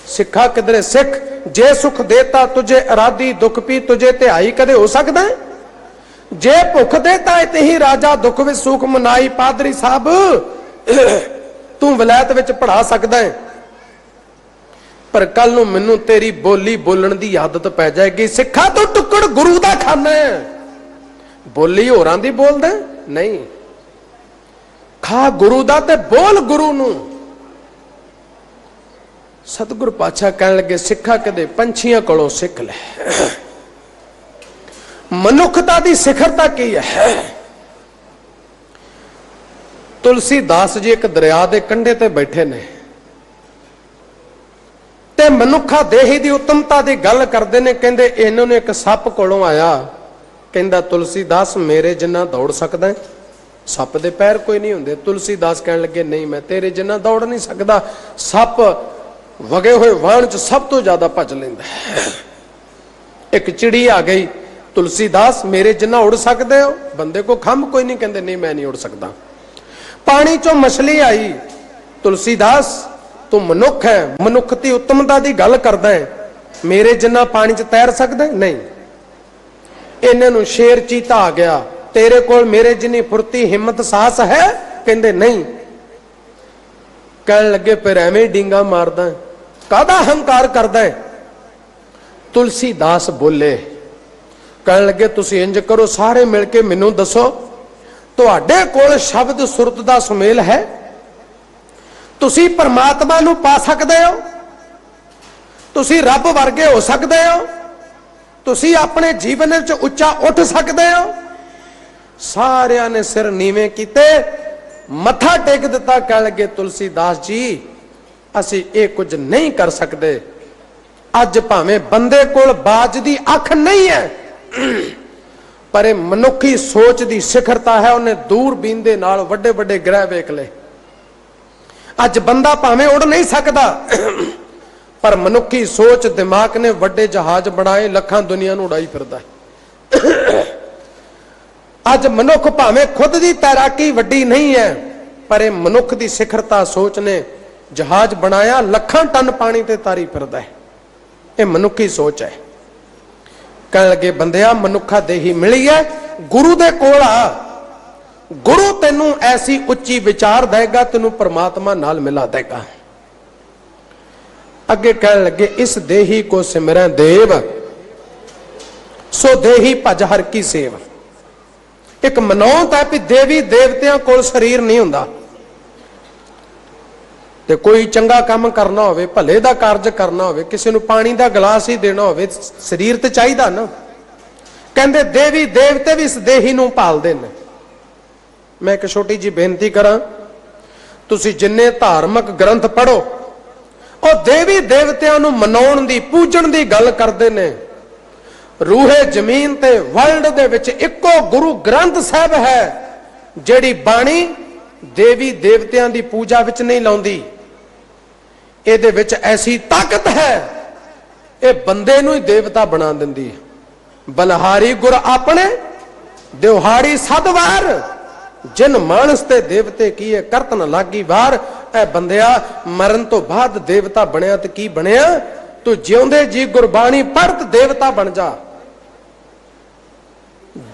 B: ਸਿੱਖਾ ਕਿਧਰੇ ਸਿੱਖ, ਜੇ ਸੁਖ ਦੇਤਾ ਤੁਝੇ ਅਰਾਧੀ, ਦੁੱਖ ਪੀ ਤੁਝੇ ਧਿਆਈ, ਕਦੇ ਹੋ ਸਕਦਾ ਹੈ? ਜੇ ਭੁੱਖ ਦੇਤਾ ਤੇ ਹੀ ਰਾਜਾ, ਦੁੱਖ ਵਿੱਚ ਸੁਖ ਮਨਾਈ। ਪਾਦਰੀ ਸਾਹਿਬ ਤੂੰ ਵਲਾਇਤ ਵਿੱਚ ਪੜਾ ਸਕਦਾ ਹੈ, ਪਰ ਕੱਲ ਨੂੰ ਮੈਨੂੰ ਤੇਰੀ ਬੋਲੀ ਬੋਲਣ ਦੀ ਆਦਤ ਪੈ ਜਾਏਗੀ। ਸਿੱਖਾ ਤੂੰ ਟੁੱਕੜ ਗੁਰੂ ਦਾ ਖਾਨਾ ਹੈ, ਬੋਲੀ ਹੋਰਾਂ ਦੀ ਬੋਲਦਾ ਨਹੀਂ। ਖਾ ਗੁਰੂ ਦਾ ਤੇ ਬੋਲ ਗੁਰੂ ਨੂੰ। ਸਤਿਗੁਰ ਪਾਤਸ਼ਾਹ ਕਹਿਣ ਲੱਗੇ ਸਿੱਖਾ ਕਦੇ ਪੰਛੀਆਂ ਕੋਲੋਂ ਸਿੱਖ ਲੈ, ਮਨੁੱਖਤਾ ਦੀ ਸਿਖਰਤਾ ਕੀ ਹੈ। ਤੁਲਸੀਦਾਸ ਜੀ ਇੱਕ ਦਰਿਆ ਦੇ ਕੰਢੇ ਤੇ ਬੈਠੇ ਨੇ ਤੇ ਮਨੁੱਖਾ ਦੇਹੀ ਦੀ ਉਤਮਤਾ ਦੀ ਗੱਲ ਕਰਦੇ ਨੇ। ਕਹਿੰਦੇ ਇਹਨਾਂ ਨੂੰ ਇੱਕ ਸੱਪ ਕੋਲੋਂ ਆਇਆ, ਕਹਿੰਦਾ ਤੁਲਸੀਦਾਸ ਮੇਰੇ ਜਿੰਨਾ ਦੌੜ ਸਕਦਾ? ਸੱਪ ਦੇ ਪੈਰ ਕੋਈ ਨਹੀਂ ਹੁੰਦੇ। ਤੁਲਸੀਦਾਸ ਕਹਿਣ ਲੱਗੇ ਨਹੀਂ, ਮੈਂ ਤੇਰੇ ਜਿੰਨਾ ਦੌੜ ਨਹੀਂ ਸਕਦਾ। ਸੱਪ ਵਗੇ ਹੋਏ ਵਾਣ 'ਚ ਸਭ ਤੋਂ ਜ਼ਿਆਦਾ ਭੱਜ ਲੈਂਦਾ। एक चिड़ी आ गई, तुलसीदास मेरे जिन्ना उड़ सकते हो? बंदे को खंभ कोई नहीं, कहते नहीं मैं नहीं उड़ सकता। पानी चो मछली आई, तुलसीदास तू मनुख है, मनुख की उत्तमता की गल करदा है, मेरे जिन्ना पानी च तैर सकदा है? नहीं। इन्हां नूं शेर चीता आ गया, तेरे कोल मेरे जिन्नी फुर्ती हिम्मत साहस है? कहंदे नहीं। कहन लगे फिर एवें डींगा मारदा है, काहदा अहंकार करदा है? तुलसीदास बोले, कहन लगे तुसीं इंज करो, सारे मिल के मैनूं दसो, तुहाडे कोल शब्द सुरत दा सुमेल है? तुसीं परमात्मा नूं पा सकदे हो? तुसीं रब वर्गे हो सकदे हो? तुसीं अपने जीवन विच उच्चा उठ सकदे हो? सारियां ने सिर नीवे कीते, मथा टेक दिता। कह लगे तुलसीदास जी असीं ये कुछ नहीं कर सकते। अज भावें बंदे कोल बाज दी अख नहीं है, पर ये मनुखी सोच दी शिखरता है। उन्हें दूरबीन दे नाल वड्डे वड्डे ग्रह वेख ले। अज बंदा भावें उड़ नहीं सकता, पर मनुखी सोच दिमाग ने वड्डे जहाज बनाए, लखां दुनिया नूं उड़ाई फिरदा है। अज मनुख भावें खुद की तैराकी वड्डी नहीं है, पर यह मनुख की शिखरता सोच ने जहाज बनाया, लखां टन पानी ते तारी फिरदा है। यह मनुखी सोच है। कहने लगे बंदिया मनुखा देही मिली है, गुरु दे कोल आ, गुरु तेनू ऐसी उच्ची विचार देगा, तेनू परमात्मा नाल मिला देगा। अगे कहने लगे इस देही को सिमरै देव, सो देही भज हर की सेव। एक मनौत है कि देवी देवतियां कोल शरीर नहीं हुंदा, ते कोई चंगा काम करना होवे, भले दा कारज करना होवे, किसी नूं पानी दा गिलास ही देना होवे, शरीर ते चाहिदा ना। कहंदे देवी देवते भी इस देही नूं पालदे ने। मैं एक छोटी जी बेनती करा, तुसीं जिन्ने धार्मिक ग्रंथ पढ़ो और देवी देवतियां नूं मनाउण दी पूजण दी गल करदे ने। रूहे जमीन ते वर्ल्ड दे विच इक्को गुरु ग्रंथ साहब है जिहड़ी बाणी देवी देवतियां दी पूजा विच नहीं लाउंदी। इहदे विच ऐसी ताकत है, ये बंदे नूं ही देवता बना दिंदी है। बलहारी गुर अपने दिहाड़ी सदवार, जिन मानस ते देवते की है करत न लागी वार। ए बंदिया मरण तो बाद देवता बनया ते की बनया? तू जिउंदे जी गुरबाणी पढ़ ते देवता बन जा।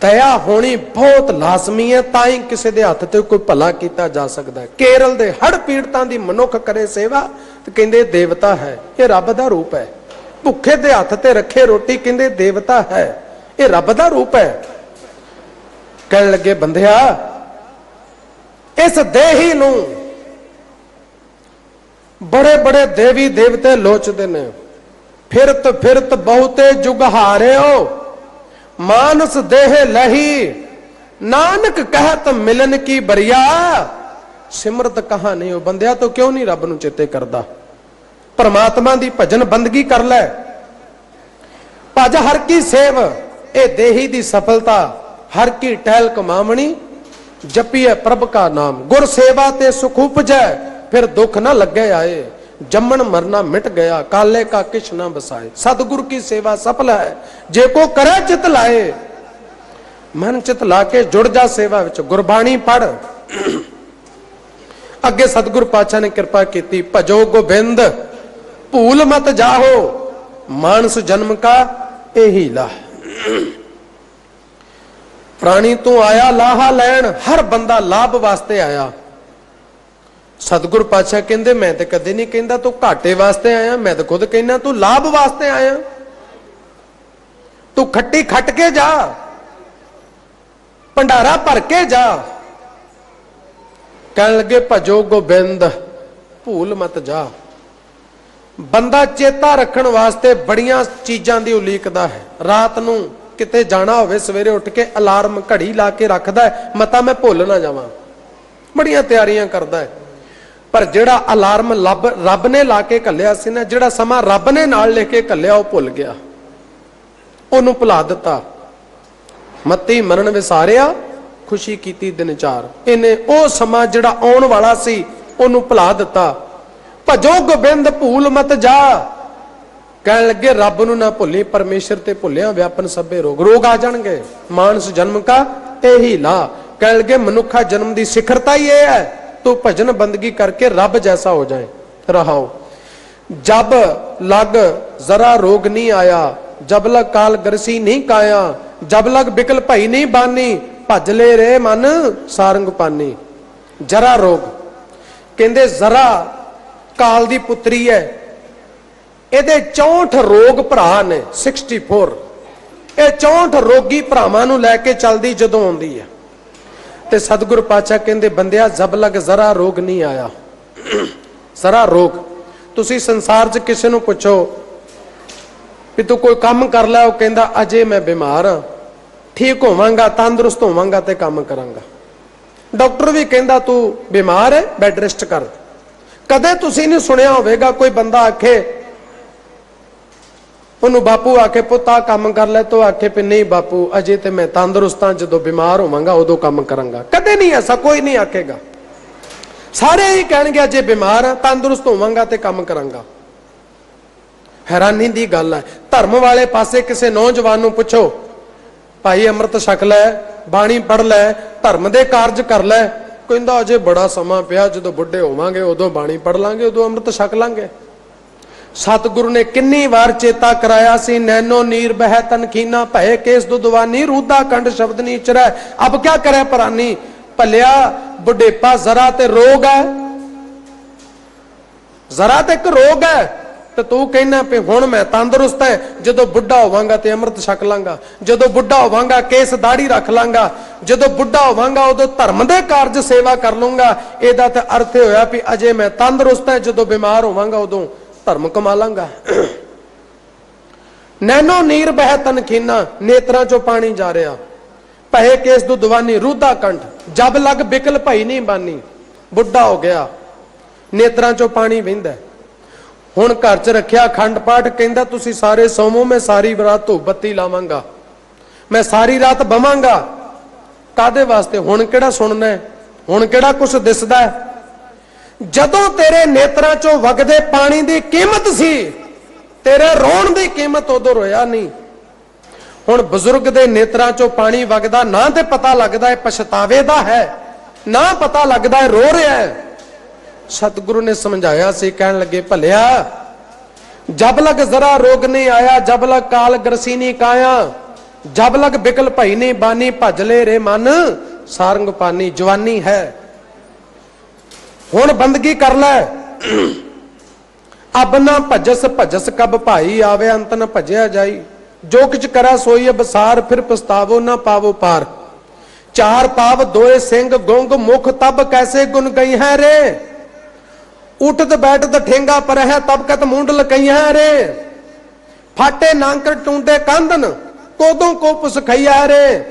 B: दया होनी बहुत लाजमी है, ताई किसी दे हथ ते कोई भला किया जा सकता है। केरल दे हड़ पीड़तां दी मनुख करे सेवा ते कहंदे देवता है, ये रब दा रूप है। भुखे दे हथ ते रखे रोटी कहंदे देवता है, ये रब दा रूप है। कहने लगे बंदिया इस देही नूं बड़े बड़े देवी देवते लोचदे ने। फिरत फिरत बहुते जुग हारे हो, मानस देह लही, नानक कहत मिलन की बरिया। सिमरत कहां नहीं हो बंदिया, तो क्यों नहीं रब नूं चेते करदा? परमात्मा दी भजन बंदगी कर लै, भज हर की सेव। ए देही दी सफलता, हर की टहल कमावणी, जपिए प्रभ का नाम। गुर सेवा ते सुख उपजै, फिर दुख न लगे आए। जमन मरना मिट गया, काले का किछ न बसाए। सतगुरु की सेवा सफल है, जे को करे चित लाए। मन चित लाके जुड़ जा सेवा विच, गुरबाणी पढ़। अगे सतगुरु पातशाह ने कृपा की, भजो गोबिंद भूल मत जाहो, मानस जन्म का यही ला। प्राणी तू आया लाहा लैन, हर बंदा लाभ वास्ते आया। सतगुरु पातशाह कहंदे मैं तो कदे नहीं कहंदा तू घाटे वास्ते आया, मैं तो खुद कहना तू लाभ वास्ते आया। तू खट्टी खट के जा, भंडारा भर के जा। कहने लगे भजो गोबिंद भूल मत जा। बंदा चेता रखण वास्ते बड़ियां चीजां दी उलीकदा है। रात नूं किते जाना होवे, सवेरे उठ के अलार्म घड़ी ला के रखदा है, मता मैं भुल ना जावां। बड़ियां तैयारियां करदा है, पर जिहड़ा अलार्म रब ने ला के घल्लिया सी ना, जिहड़ा समा रब ने नाल लिख के घल्लिया, वो भुल गया, ओनू भुला दिता। मत्ती मरण विसारिया, खुशी कीती दिन चार। इन्हें ओ समा जिहड़ा आउण वाला सी, ओनू भुला दिता। भजो गोबिंद भूल मत जा, ਕਹਿਣ ਲੱਗੇ ਰੱਬ ਨੂੰ ਨਾ ਭੁੱਲੀ, ਪਰਮੇਸ਼ਰ ਤੇ ਭੁੱਲਿਆ ਵਿਆਪਨ ਸਭੇ ਰੋਗ। ਰੋਗ ਆ ਜਾਣਗੇ। ਮਾਨਸ ਜਨਮ ਕਾ ਇਹੀ ਲਾ। ਕਹਿਣ ਲੱਗੇ ਮਨੁੱਖਾ ਜਨਮ ਦੀ ਸਿਖਰਤਾ ਹੀ ਇਹ ਹੈ, ਤੂੰ ਭਜਨ ਬੰਦਗੀ ਕਰਕੇ ਰੱਬ ਜੈਸਾ ਹੋ ਜਾਏ। ਰਹਾਓ जब लग जरा रोग नहीं आया, जब लग काल गरसी नहीं काया, जब लग बिकल भई नहीं बानी, भज ले रे मन सारंग पानी। जरा रोग कहंदे जरा काल दी पुत्री है, ਇਹਦੇ 64 ਰੋਗ ਭਰਾ ਨੇ। 64 ਇਹ 64 ਰੋਗੀ ਭਰਾਵਾਂ ਨੂੰ ਲੈ ਕੇ ਚੱਲਦੀ ਜਦੋਂ ਆਉਂਦੀ ਹੈ। ਤੇ ਸਤਿਗੁਰ ਪਾਤਸ਼ਾਹ ਕਹਿੰਦੇ ਬੰਦਿਆ ਜਬ ਲਗ ਜ਼ਰਾ ਰੋਗ ਨਹੀਂ ਆਇਆ। ਜ਼ਰਾ ਰੋਗ ਤੁਸੀਂ ਸੰਸਾਰ 'ਚ ਕਿਸੇ ਨੂੰ ਪੁੱਛੋ ਵੀ ਤੂੰ ਕੋਈ ਕੰਮ ਕਰ ਲੈ, ਉਹ ਕਹਿੰਦਾ ਅਜੇ ਮੈਂ ਬਿਮਾਰ ਹਾਂ, ਠੀਕ ਹੋਵਾਂਗਾ, ਤੰਦਰੁਸਤ ਹੋਵਾਂਗਾ ਤੇ ਕੰਮ ਕਰਾਂਗਾ। ਡਾਕਟਰ ਵੀ ਕਹਿੰਦਾ ਤੂੰ ਬਿਮਾਰ ਹੈ, ਬੈੱਡ ਰੈਸਟ ਕਰ। ਕਦੇ ਤੁਸੀਂ ਨਹੀਂ ਸੁਣਿਆ ਹੋਵੇਗਾ ਕੋਈ ਬੰਦਾ ਆਖੇ ਉਹਨੂੰ ਬਾਪੂ ਆਖੇ ਪੁੱਤ ਆ ਕੰਮ ਕਰ ਲੈ, ਤੋ ਆਖੇ ਵੀ ਨਹੀਂ ਬਾਪੂ ਅਜੇ ਤੇ ਮੈਂ ਤੰਦਰੁਸਤ ਹਾਂ, ਜਦੋਂ ਬਿਮਾਰ ਹੋਵਾਂਗਾ ਉਦੋਂ ਕੰਮ ਕਰਾਂਗਾ। ਕਦੇ ਨਹੀਂ ਐਸਾ ਕੋਈ ਨਹੀਂ ਆਖੇਗਾ। ਸਾਰੇ ਹੀ ਕਹਿਣਗੇ ਅਜੇ ਬਿਮਾਰ ਹਾਂ, ਤੰਦਰੁਸਤ ਹੋਵਾਂਗਾ ਤੇ ਕੰਮ ਕਰਾਂਗਾ। ਹੈਰਾਨੀ ਦੀ ਗੱਲ ਹੈ। ਧਰਮ ਵਾਲੇ ਪਾਸੇ ਕਿਸੇ ਨੌਜਵਾਨ ਨੂੰ ਪੁੱਛੋ ਭਾਈ ਅੰਮ੍ਰਿਤ ਛਕ ਲੈ, ਬਾਣੀ ਪੜ ਲੈ, ਧਰਮ ਦੇ ਕਾਰਜ ਕਰ ਲੈ, ਕਹਿੰਦਾ ਅਜੇ ਬੜਾ ਸਮਾਂ ਪਿਆ, ਜਦੋਂ ਬੁੱਢੇ ਹੋਵਾਂਗੇ ਉਦੋਂ ਬਾਣੀ ਪੜ ਲਾਂਗੇ, ਉਦੋਂ ਅੰਮ੍ਰਿਤ ਛਕ ਲਾਂਗੇ। ਸਤਿਗੁਰੂ ਨੇ ਕਿੰਨੀ ਵਾਰ ਚੇਤਾ ਕਰਾਇਆ ਸੀ, ਨੈਨੋ ਨੀਰ ਬਹਿ ਤਨਖੀਨਾ, ਭਏ ਕੇਸ ਦੁਦਵਾਨੀ, ਰੂਦਾ ਕੰਡ ਸ਼ਬਦ ਨੀ ਚਰੈ, ਅਬ ਕਿਆ ਕਰੇ ਪਰਾਨੀ। ਭਲਿਆ ਬੁਢੇਪਾ ਜ਼ਰਾ ਤੇ ਰੋਗ ਹੈ, ਜ਼ਰਾ ਤੇ ਇੱਕ ਰੋਗ ਹੈ, ਤੇ ਤੂੰ ਕਹਿਣਾ ਵੀ ਹੁਣ ਮੈਂ ਤੰਦਰੁਸਤ ਹੈ, ਜਦੋਂ ਬੁੱਢਾ ਹੋਵਾਂਗਾ ਤੇ ਅੰਮ੍ਰਿਤ ਛਕ ਲਾਂਗਾ, ਜਦੋਂ ਬੁੱਢਾ ਹੋਵਾਂਗਾ ਕੇਸ ਦਾੜੀ ਰੱਖ ਲਾਂਗਾ, ਜਦੋਂ ਬੁੱਢਾ ਹੋਵਾਂਗਾ ਉਦੋਂ ਧਰਮ ਦੇ ਕਾਰਜ ਸੇਵਾ ਕਰ ਲੂੰਗਾ। ਇਹਦਾ ਤੇ ਅਰਥ ਹੋਇਆ ਵੀ ਅਜੇ ਮੈਂ ਤੰਦਰੁਸਤ ਹੈ, ਜਦੋਂ ਬਿਮਾਰ ਹੋਵਾਂਗਾ ਉਦੋਂ ਧਰਮ ਕਮਾ ਲਾਂਗਾ। ਨੈਨੋ ਨੀਰ ਬਹਿ ਤਨਖੀਨਾ, ਨੇਤਰਾਂ ਚੋਂ ਪਾਣੀ ਜਾ ਰਿਹਾ। ਭਏ ਕੇਸ ਦੁਦਵਾਨੀ, ਰੂਦਾ ਕੰਠ, ਜਬ ਲਗ ਬਿਕਲ ਭਈ ਨਹੀਂ ਬਾਨੀ। ਬੁੱਢਾ ਹੋ ਗਿਆ, ਨੇਤਰਾਂ ਚੋਂ ਪਾਣੀ ਵਹਿੰਦਾ। ਹੁਣ ਘਰ 'ਚ ਰੱਖਿਆ ਅਖੰਡ ਪਾਠ, ਕਹਿੰਦਾ ਤੁਸੀਂ ਸਾਰੇ ਸੌਵੋ, ਮੈਂ ਸਾਰੀ ਰਾਤ ਧੂਪ ਬੱਤੀ ਲਾਵਾਂਗਾ, ਮੈਂ ਸਾਰੀ ਰਾਤ ਬਵਾਂਗਾ। ਕਾਦੇ ਵਾਸਤੇ? ਹੁਣ ਕਿਹੜਾ ਸੁਣਨਾ ਹੈ, ਹੁਣ ਕਿਹੜਾ ਕੁਛ ਦਿਸਦਾ ਹੈ। ਜਦੋਂ ਤੇਰੇ ਨੇਤਰਾਂ ਚੋਂ ਵਗਦੇ ਪਾਣੀ ਦੀ ਕੀਮਤ ਸੀ, ਤੇਰੇ ਰੋਣ ਦੀ ਕੀਮਤ ਉਦੋਂ ਰੋਇਆ ਨਹੀਂ। ਹੁਣ ਬਜ਼ੁਰਗ ਦੇ ਨੇਤਰਾਂ ਚੋਂ ਪਾਣੀ ਵਗਦਾ, ਨਾ ਤੇ ਪਤਾ ਲੱਗਦਾ ਹੈ ਪਛਤਾਵੇ ਦਾ ਹੈ, ਨਾ ਪਤਾ ਲੱਗਦਾ ਹੈ ਰੋ ਰਿਹਾ ਹੈ। ਸਤਿਗੁਰੂ ਨੇ ਸਮਝਾਇਆ ਸੀ, ਕਹਿਣ ਲੱਗੇ ਭਲਿਆ ਜਬ ਲਗ ਜ਼ਰਾ ਰੋਗ ਨਹੀਂ ਆਇਆ, ਜਬ ਲਗ ਕਾਲ ਗਰਸੀ ਨਹੀਂ ਕਾਇਆ, ਜਬ ਲਗ ਬਿਕਲ ਭਈ ਨਹੀਂ ਬਾਨੀ, ਭਜ ਲੈ ਰੇ ਮਨ ਸਾਰੰਗ ਪਾਨੀ। ਜਵਾਨੀ ਹੈ, ਹੁਣ ਬੰਦਗੀ ਕਰ ਲੈ। ਅਬ ਨਾ ਭਜਸ ਭਜਸ ਕਬ ਭਾਈ, ਆਵੇ ਅੰਤ ਨ ਭਜਿਆ ਜਾਈ। ਜੋ ਕਿਛ ਕਰਾ ਸੋਈ ਬਸਾਰ, ਫਿਰ ਪਛਤਾਵੋ ਨਾ ਪਾਵੋ ਪਾਰ। ਚਾਰ ਪਾਵ ਦੋਏ ਸਿੰਘ ਗੁੰਗ, ਮੁਖ ਤਬ ਕੈਸੇ ਗੁਣ ਗਈ ਹੈ ਰੇ। ਉਠਤ ਬੈਠਤ ਠੇਂਗਾ ਪਰ ਹੈ, ਤਬ ਕਤ ਮੁੰਡਲ ਕਈ ਹੈ ਰੇ। ਫਾਟੇ ਨਾਂਕਰ ਟੂੰਡੇ ਕੰਦਨ, ਕੋਦੋਂ ਕੋ ਪੁਸਖਈਆ ਰੇ।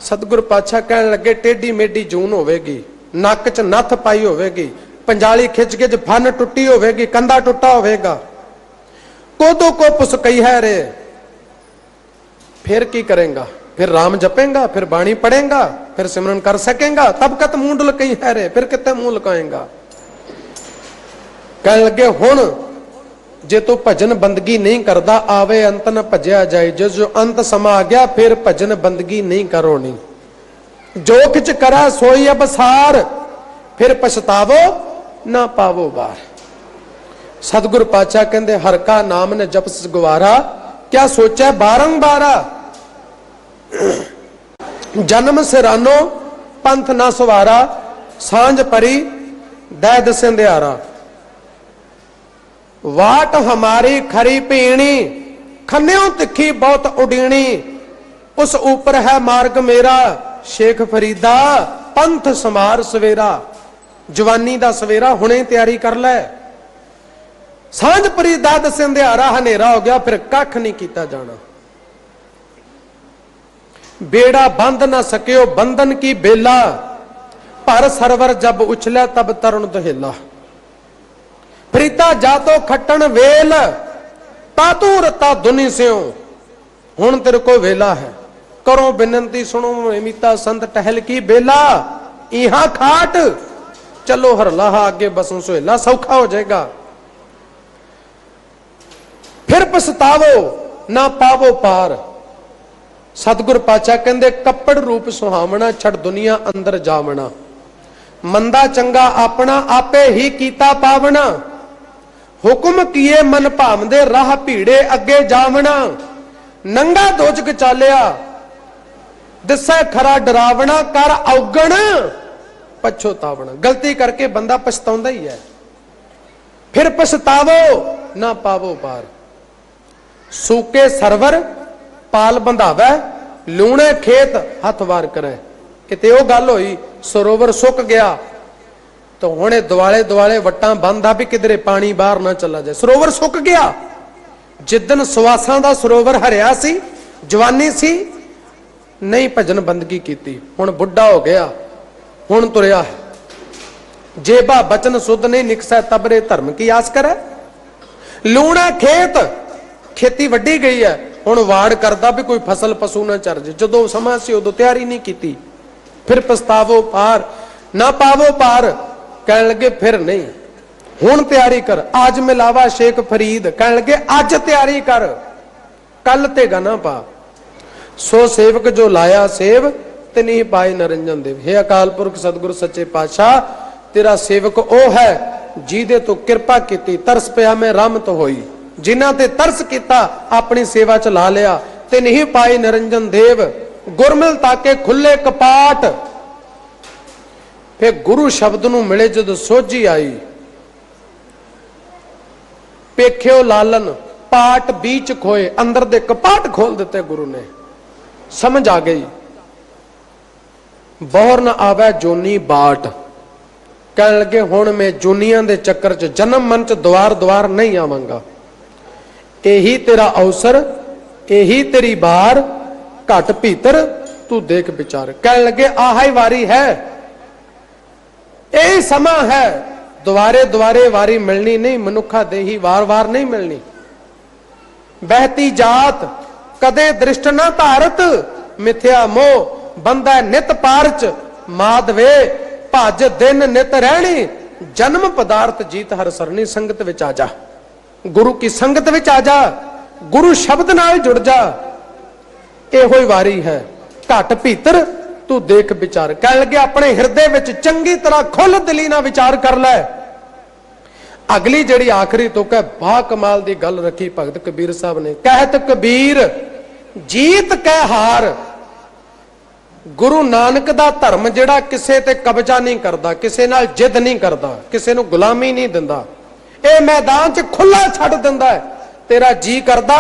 B: ਸਤਿਗੁਰ ਪਾਤਸ਼ਾਹ ਕਹਿਣ ਲੱਗੇ ਟੇਢੀ ਮੇਢੀ ਜੂਨ ਹੋਵੇਗੀ, ਨੱਕ 'ਚ ਨੱਥ ਪਾਈ ਹੋਵੇਗੀ, ਪੰਜਾਲੀ ਖਿੱਚ ਕੇ ਫਨ ਟੁੱਟੀ ਹੋਵੇਗੀ, ਕੰਧਾ ਟੁੱਟਾ ਹੋਵੇਗਾ। ਕੋਦੋਂ ਕੋ ਪੁਸਕਈ ਹੈ ਰੇ। फिर की करेगा? फिर राम जपेगा, फिर बाणी पढ़ेगा, फिर सिमरन कर सकेगा, तब कत मुंह लुकाई है रे, फिर कितने मुंह लुकाएगा? कह लगे हुण जे तू भजन बंदगी नहीं करता, आवे अंत न भजया जाए। जो अंत समा आ गया, फिर भजन बंदगी नहीं करोनी। जो किच करा सोई अबसार, फिर पछतावो ना पावो बार। सतगुरु पातशाह कहते हर का नाम ने जप गवारा, क्या सोचा बारंबारा। जन्म सिरानो पंथ ना सवारा, सांझ परी दै दसिंदियारा। वाट हमारी खरी पीणी, खन्यों तिखी बहुत उडीणी। उस ऊपर है मार्ग मेरा, शेख फरीदा पंथ समार सवेरा। जवानी दा सवेरा हुणे तैयारी कर ले। सांझ परी दा दसिंदियारा, हनेरा हो गया, फिर कख नहीं किया जाना। बेड़ा बंध ना सकियो बंधन की बेला, पर सरवर जब उछला तब तरुण दहेला। प्रीता जातो खट्टन वेल, तातू रता दुनी से हुण तेरे को वेला है। करो बिनती सुनो मीता संत टहल की बेला। इहा खाट चलो हर लाहा, आगे बसों सोहेला, सौखा हो जाएगा। फिर पछतावो ना पावो पार। सतगुर पातशाह कहंदे कपड़ रूप सुहावना छड़ दुनिया अंदर जावना। मंदा चंगा अपना आपे ही कीता पावना। हुक्म किए मन भावदे राह भीड़े अगे जावना। नंगा दोजक चालिया दिसै खरा डरावना। कर औगण पछोतावना। गलती करके बंदा पछताउंदा ही है। फिर पछतावो ना पावो पार। सूके सरवर पाल बंधावै लूणे खेत हथ वार करे। किते ओ गल होई सरोवर सुक गया तो हुणे दुआले दुआले वट्टां बंदा भी किधरे पानी बाहर ना चला जाए। सरोवर सुक गया। जिदन सुवासां दा सरोवर हरिया सी, जवानी सी, नहीं भजन बंदगी कीती। हुण बुढ़ा हो गया, हुण तुरिया है। जेबा बचन सुध नहीं निकसै तबरे धर्म की आस करे। लूणा खेत खेती वड्डी गई है, हुण वाड़ करदा भी कोई फसल पशु ना चर जे। जदों समा सी उदों तैयारी नहीं की। फिर पछतावो पार ना पावो पार। कहन लगे फिर नहीं, हुण तैयारी कर। आज मिलावा शेख फरीद कहन लगे आज तैयारी कर, कल ते गना पा। सो सेवक जो लाया सेव ते नहीं पाए नरंजन देव। हे अकाल पुरख सतगुरु सच्चे पातशाह, तेरा सेवक ओ है जिहदे तो किरपा कीती। तरस पिया मैं रहमत होई। जिन्हां ते तरस कीता अपनी सेवा च ला लिया ते नहीं पाए नरंजन देव। गुरमिल ताके खुले कपाट। फिर गुरु शब्द नूं मिले जदों सोझी आई। पेखियो लालन पाट बीच खोए। अंदर दे कपाट खोल दिते गुरु ने। समझ आ गई बोर न आवे जोनी बाट। कहने लगे हुण मैं जोनियां दे चक्कर च जन्म मन च द्वार द्वार नहीं आवांगा। यही तेरा अवसर, यही तेरी बार, घट भीतर तू देख विचार। कहने लगे आहा ही वारी है, यही समा है। द्वारे द्वारे वारी मिलनी नहीं, मनुखा देही वार वार नहीं मिलनी। बहती जात कदे दृष्ट न धारत। मिथ्या मोह बंदा नित पारच। माधवे भज दिन नित रहनी। जन्म पदार्थ जीत हर सरनी। संगत विच आ जा, गुरु की संगत विच आ जा, गुरु शब्द नाल जुड़ जा। एहो ही वारी है, घट भीतर तू देख विचार। कह लगे अपने हृदय विच चंगी तरह खुल दिली ना विचार कर लै। अगली जड़ी आखिरी तुक है, बा कमाल दी गल रखी भगत कबीर साहब ने। कहत कबीर जीत कै हार। गुरु नानक दा धर्म जिहड़ा किसे ते कब्जा नहीं करदा, किसे नाल जिद नहीं करदा, किसे नूं गुलामी नहीं दिंदा। ਇਹ मैदान च खुला छड़ दिंदा है। तेरा जी करदा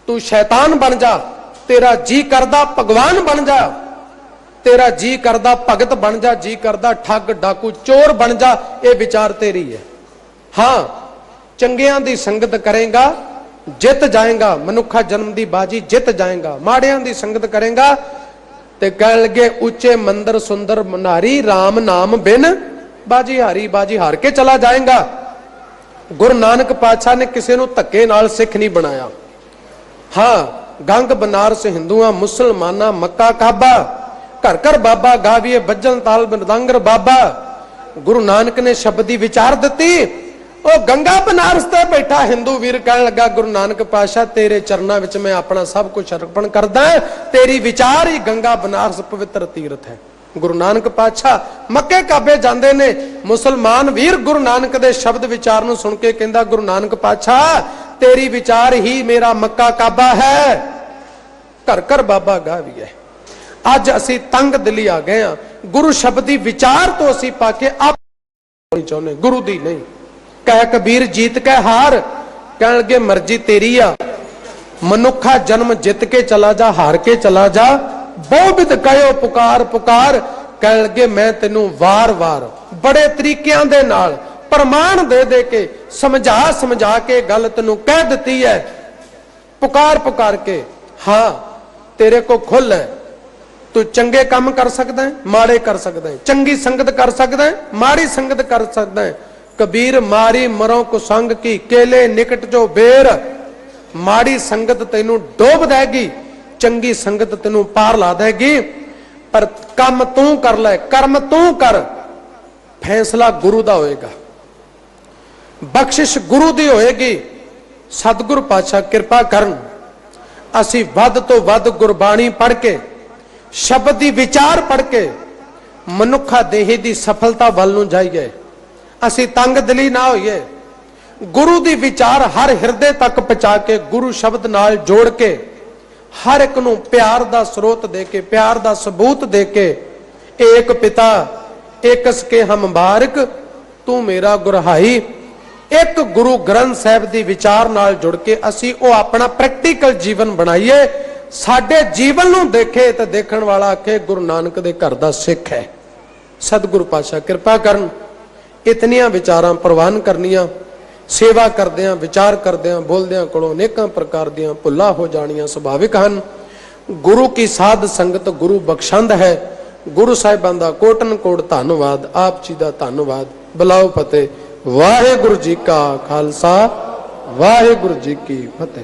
B: तू शैतान बन जा, तेरा जी करदा भगवान बन जा, तेरा जी करदा भगत बन जा, जी करदा ठग डाकू चोर बन जा। ये विचार तेरी है। हां चंगियां दी संगत करेगा जित जाएगा। मनुखा जन्म दी बाजी जित जाएगा। माड़ियां दी संगत करेगा ते कहण लगे उच्चे मंदिर सुंदर मनारी। राम नाम बिन बाजी हारी, बाजी हार के चला जाएगा। गुरु नानक पातशाह ने किसी को धक्के नाल सिख नहीं बनाया। हां गंग बनारस हिंदुआ मुसलमाना मक्का काबा घर घर बाबा गाविए बजन ताल मृदंगर बाबा। गुरु नानक ने शब्द की विचार दी। ओ गंगा बनारस ते बैठा हिंदू वीर कहने लगा गुरु नानक पातशाह तेरे चरणों विच मैं अपना सब कुछ अर्पण करदा। तेरी विचार ही गंगा बनारस पवित्र तीर्थ है। गुरु नानक पातशाह मक्के काबे जांदे ने। मुसलमान वीर गुरु नानक दे शब्द विचार नूं सुन के कहंदा गुरु नानक पातशाह तेरी विचार ही मेरा मक्का काबा है। घर घर बाबा गावी है। अज असी तंग दिली आ गए हां। गुरु शब्द दी विचार तो असी पाके आप चाहुंदे, गुरु दी नहीं। कह कबीर जीत कै हार। कहण लगे मर्जी तेरी आ। मनुखा जन्म जित के चला जा, हार के चला जा। बहुविध कहो पुकार पुकार। कहण लगे मैं तेनू वार वार बड़े तरीकियां दे नाल प्रमाण दे दे के समझा समझा के गल तेनू कह दिती है। पुकार पुकार के। हां तेरे को खुल है। तू चंगे काम कर सकदा है, माड़े कर सकदा है। चंगी संगत कर सकदा है, माड़ी संगत कर सकदा है। कबीर मारी मरो को संग की केले निकट जो बेर। माड़ी संगत तेनू डोब देगी, चंगी संगत तेनू पार ला देगी। पर काम तू कर ले, कर्म तू कर। फैसला गुरु दा होएगा, बख्शिश गुरु दी होएगी। ਸਤਿਗੁਰ ਪਾਤਸ਼ਾਹ ਕਿਰਪਾ ਕਰਨ ਅਸੀਂ ਵੱਧ ਤੋਂ ਵੱਧ ਗੁਰਬਾਣੀ ਪੜ੍ਹ ਕੇ, ਸ਼ਬਦ ਦੀ ਵਿਚਾਰ ਪੜ੍ਹ ਕੇ ਮਨੁੱਖਾ ਦੇਹ ਦੀ ਸਫਲਤਾ ਵੱਲ ਨੂੰ ਜਾਈਏ। ਅਸੀਂ ਤੰਗ ਦਿਲੀ ਨਾ ਹੋਈਏ। ਗੁਰੂ ਦੀ ਵਿਚਾਰ ਹਰ ਹਿਰਦੇ ਤੱਕ ਪਹੁੰਚਾ ਕੇ, ਗੁਰੂ ਸ਼ਬਦ ਨਾਲ ਜੋੜ ਕੇ, ਹਰ ਇੱਕ ਨੂੰ ਪਿਆਰ ਦਾ ਸਰੋਤ ਦੇ ਕੇ, ਪਿਆਰ ਦਾ ਸਬੂਤ ਦੇ ਕੇ, ਏਕ ਪਿਤਾ ਏਕਸ ਕੇ ਹਮ ਬਾਰਿਕ ਤੂੰ ਮੇਰਾ ਗੁਰਹਾਈ, ਇੱਕ ਗੁਰੂ ਗ੍ਰੰਥ ਸਾਹਿਬ ਦੀ ਵਿਚਾਰ ਨਾਲ ਜੁੜ ਕੇ ਅਸੀਂ ਉਹ ਆਪਣਾ ਪ੍ਰੈਕਟੀਕਲ ਜੀਵਨ ਬਣਾਈਏ। ਸਾਡੇ ਜੀਵਨ ਨੂੰ ਦੇਖੇ ਤੇ ਦੇਖਣ ਵਾਲਾ ਆਖੇ ਗੁਰੂ ਨਾਨਕ ਦੇ ਘਰ ਦਾ ਸਿੱਖ ਹੈ। ਸਤਿਗੁਰੂ ਪਾਤਸ਼ਾਹ ਕਿਰਪਾ ਕਰਨ। ਇਤਨੀਆਂ ਵਿਚਾਰਾਂ ਪ੍ਰਵਾਨ ਕਰਨੀਆਂ, ਸੇਵਾ ਕਰਦਿਆਂ, ਵਿਚਾਰ ਕਰਦਿਆਂ, ਬੋਲਦਿਆਂ ਕੋਲੋਂ ਅਨੇਕਾਂ ਪ੍ਰਕਾਰ ਦੀਆਂ ਭੁੱਲਾਂ ਹੋ ਜਾਣੀਆਂ ਸੁਭਾਵਿਕ ਹਨ। ਗੁਰੂ ਕੀ ਸਾਧ ਸੰਗਤ ਗੁਰੂ ਬਖਸ਼ੰਦ ਹੈ। ਗੁਰੂ ਸਾਹਿਬਾਂ ਦਾ ਕੋਟਨ ਕੋਟ ਧੰਨਵਾਦ। ਆਪ ਜੀ ਦਾ ਧੰਨਵਾਦ। ਬੁਲਾਓ ਫਤਿਹ। ਵਾਹਿਗੁਰੂ ਜੀ ਕਾ ਖਾਲਸਾ, ਵਾਹਿਗੁਰੂ ਜੀ ਕੀ ਫਤਿਹ।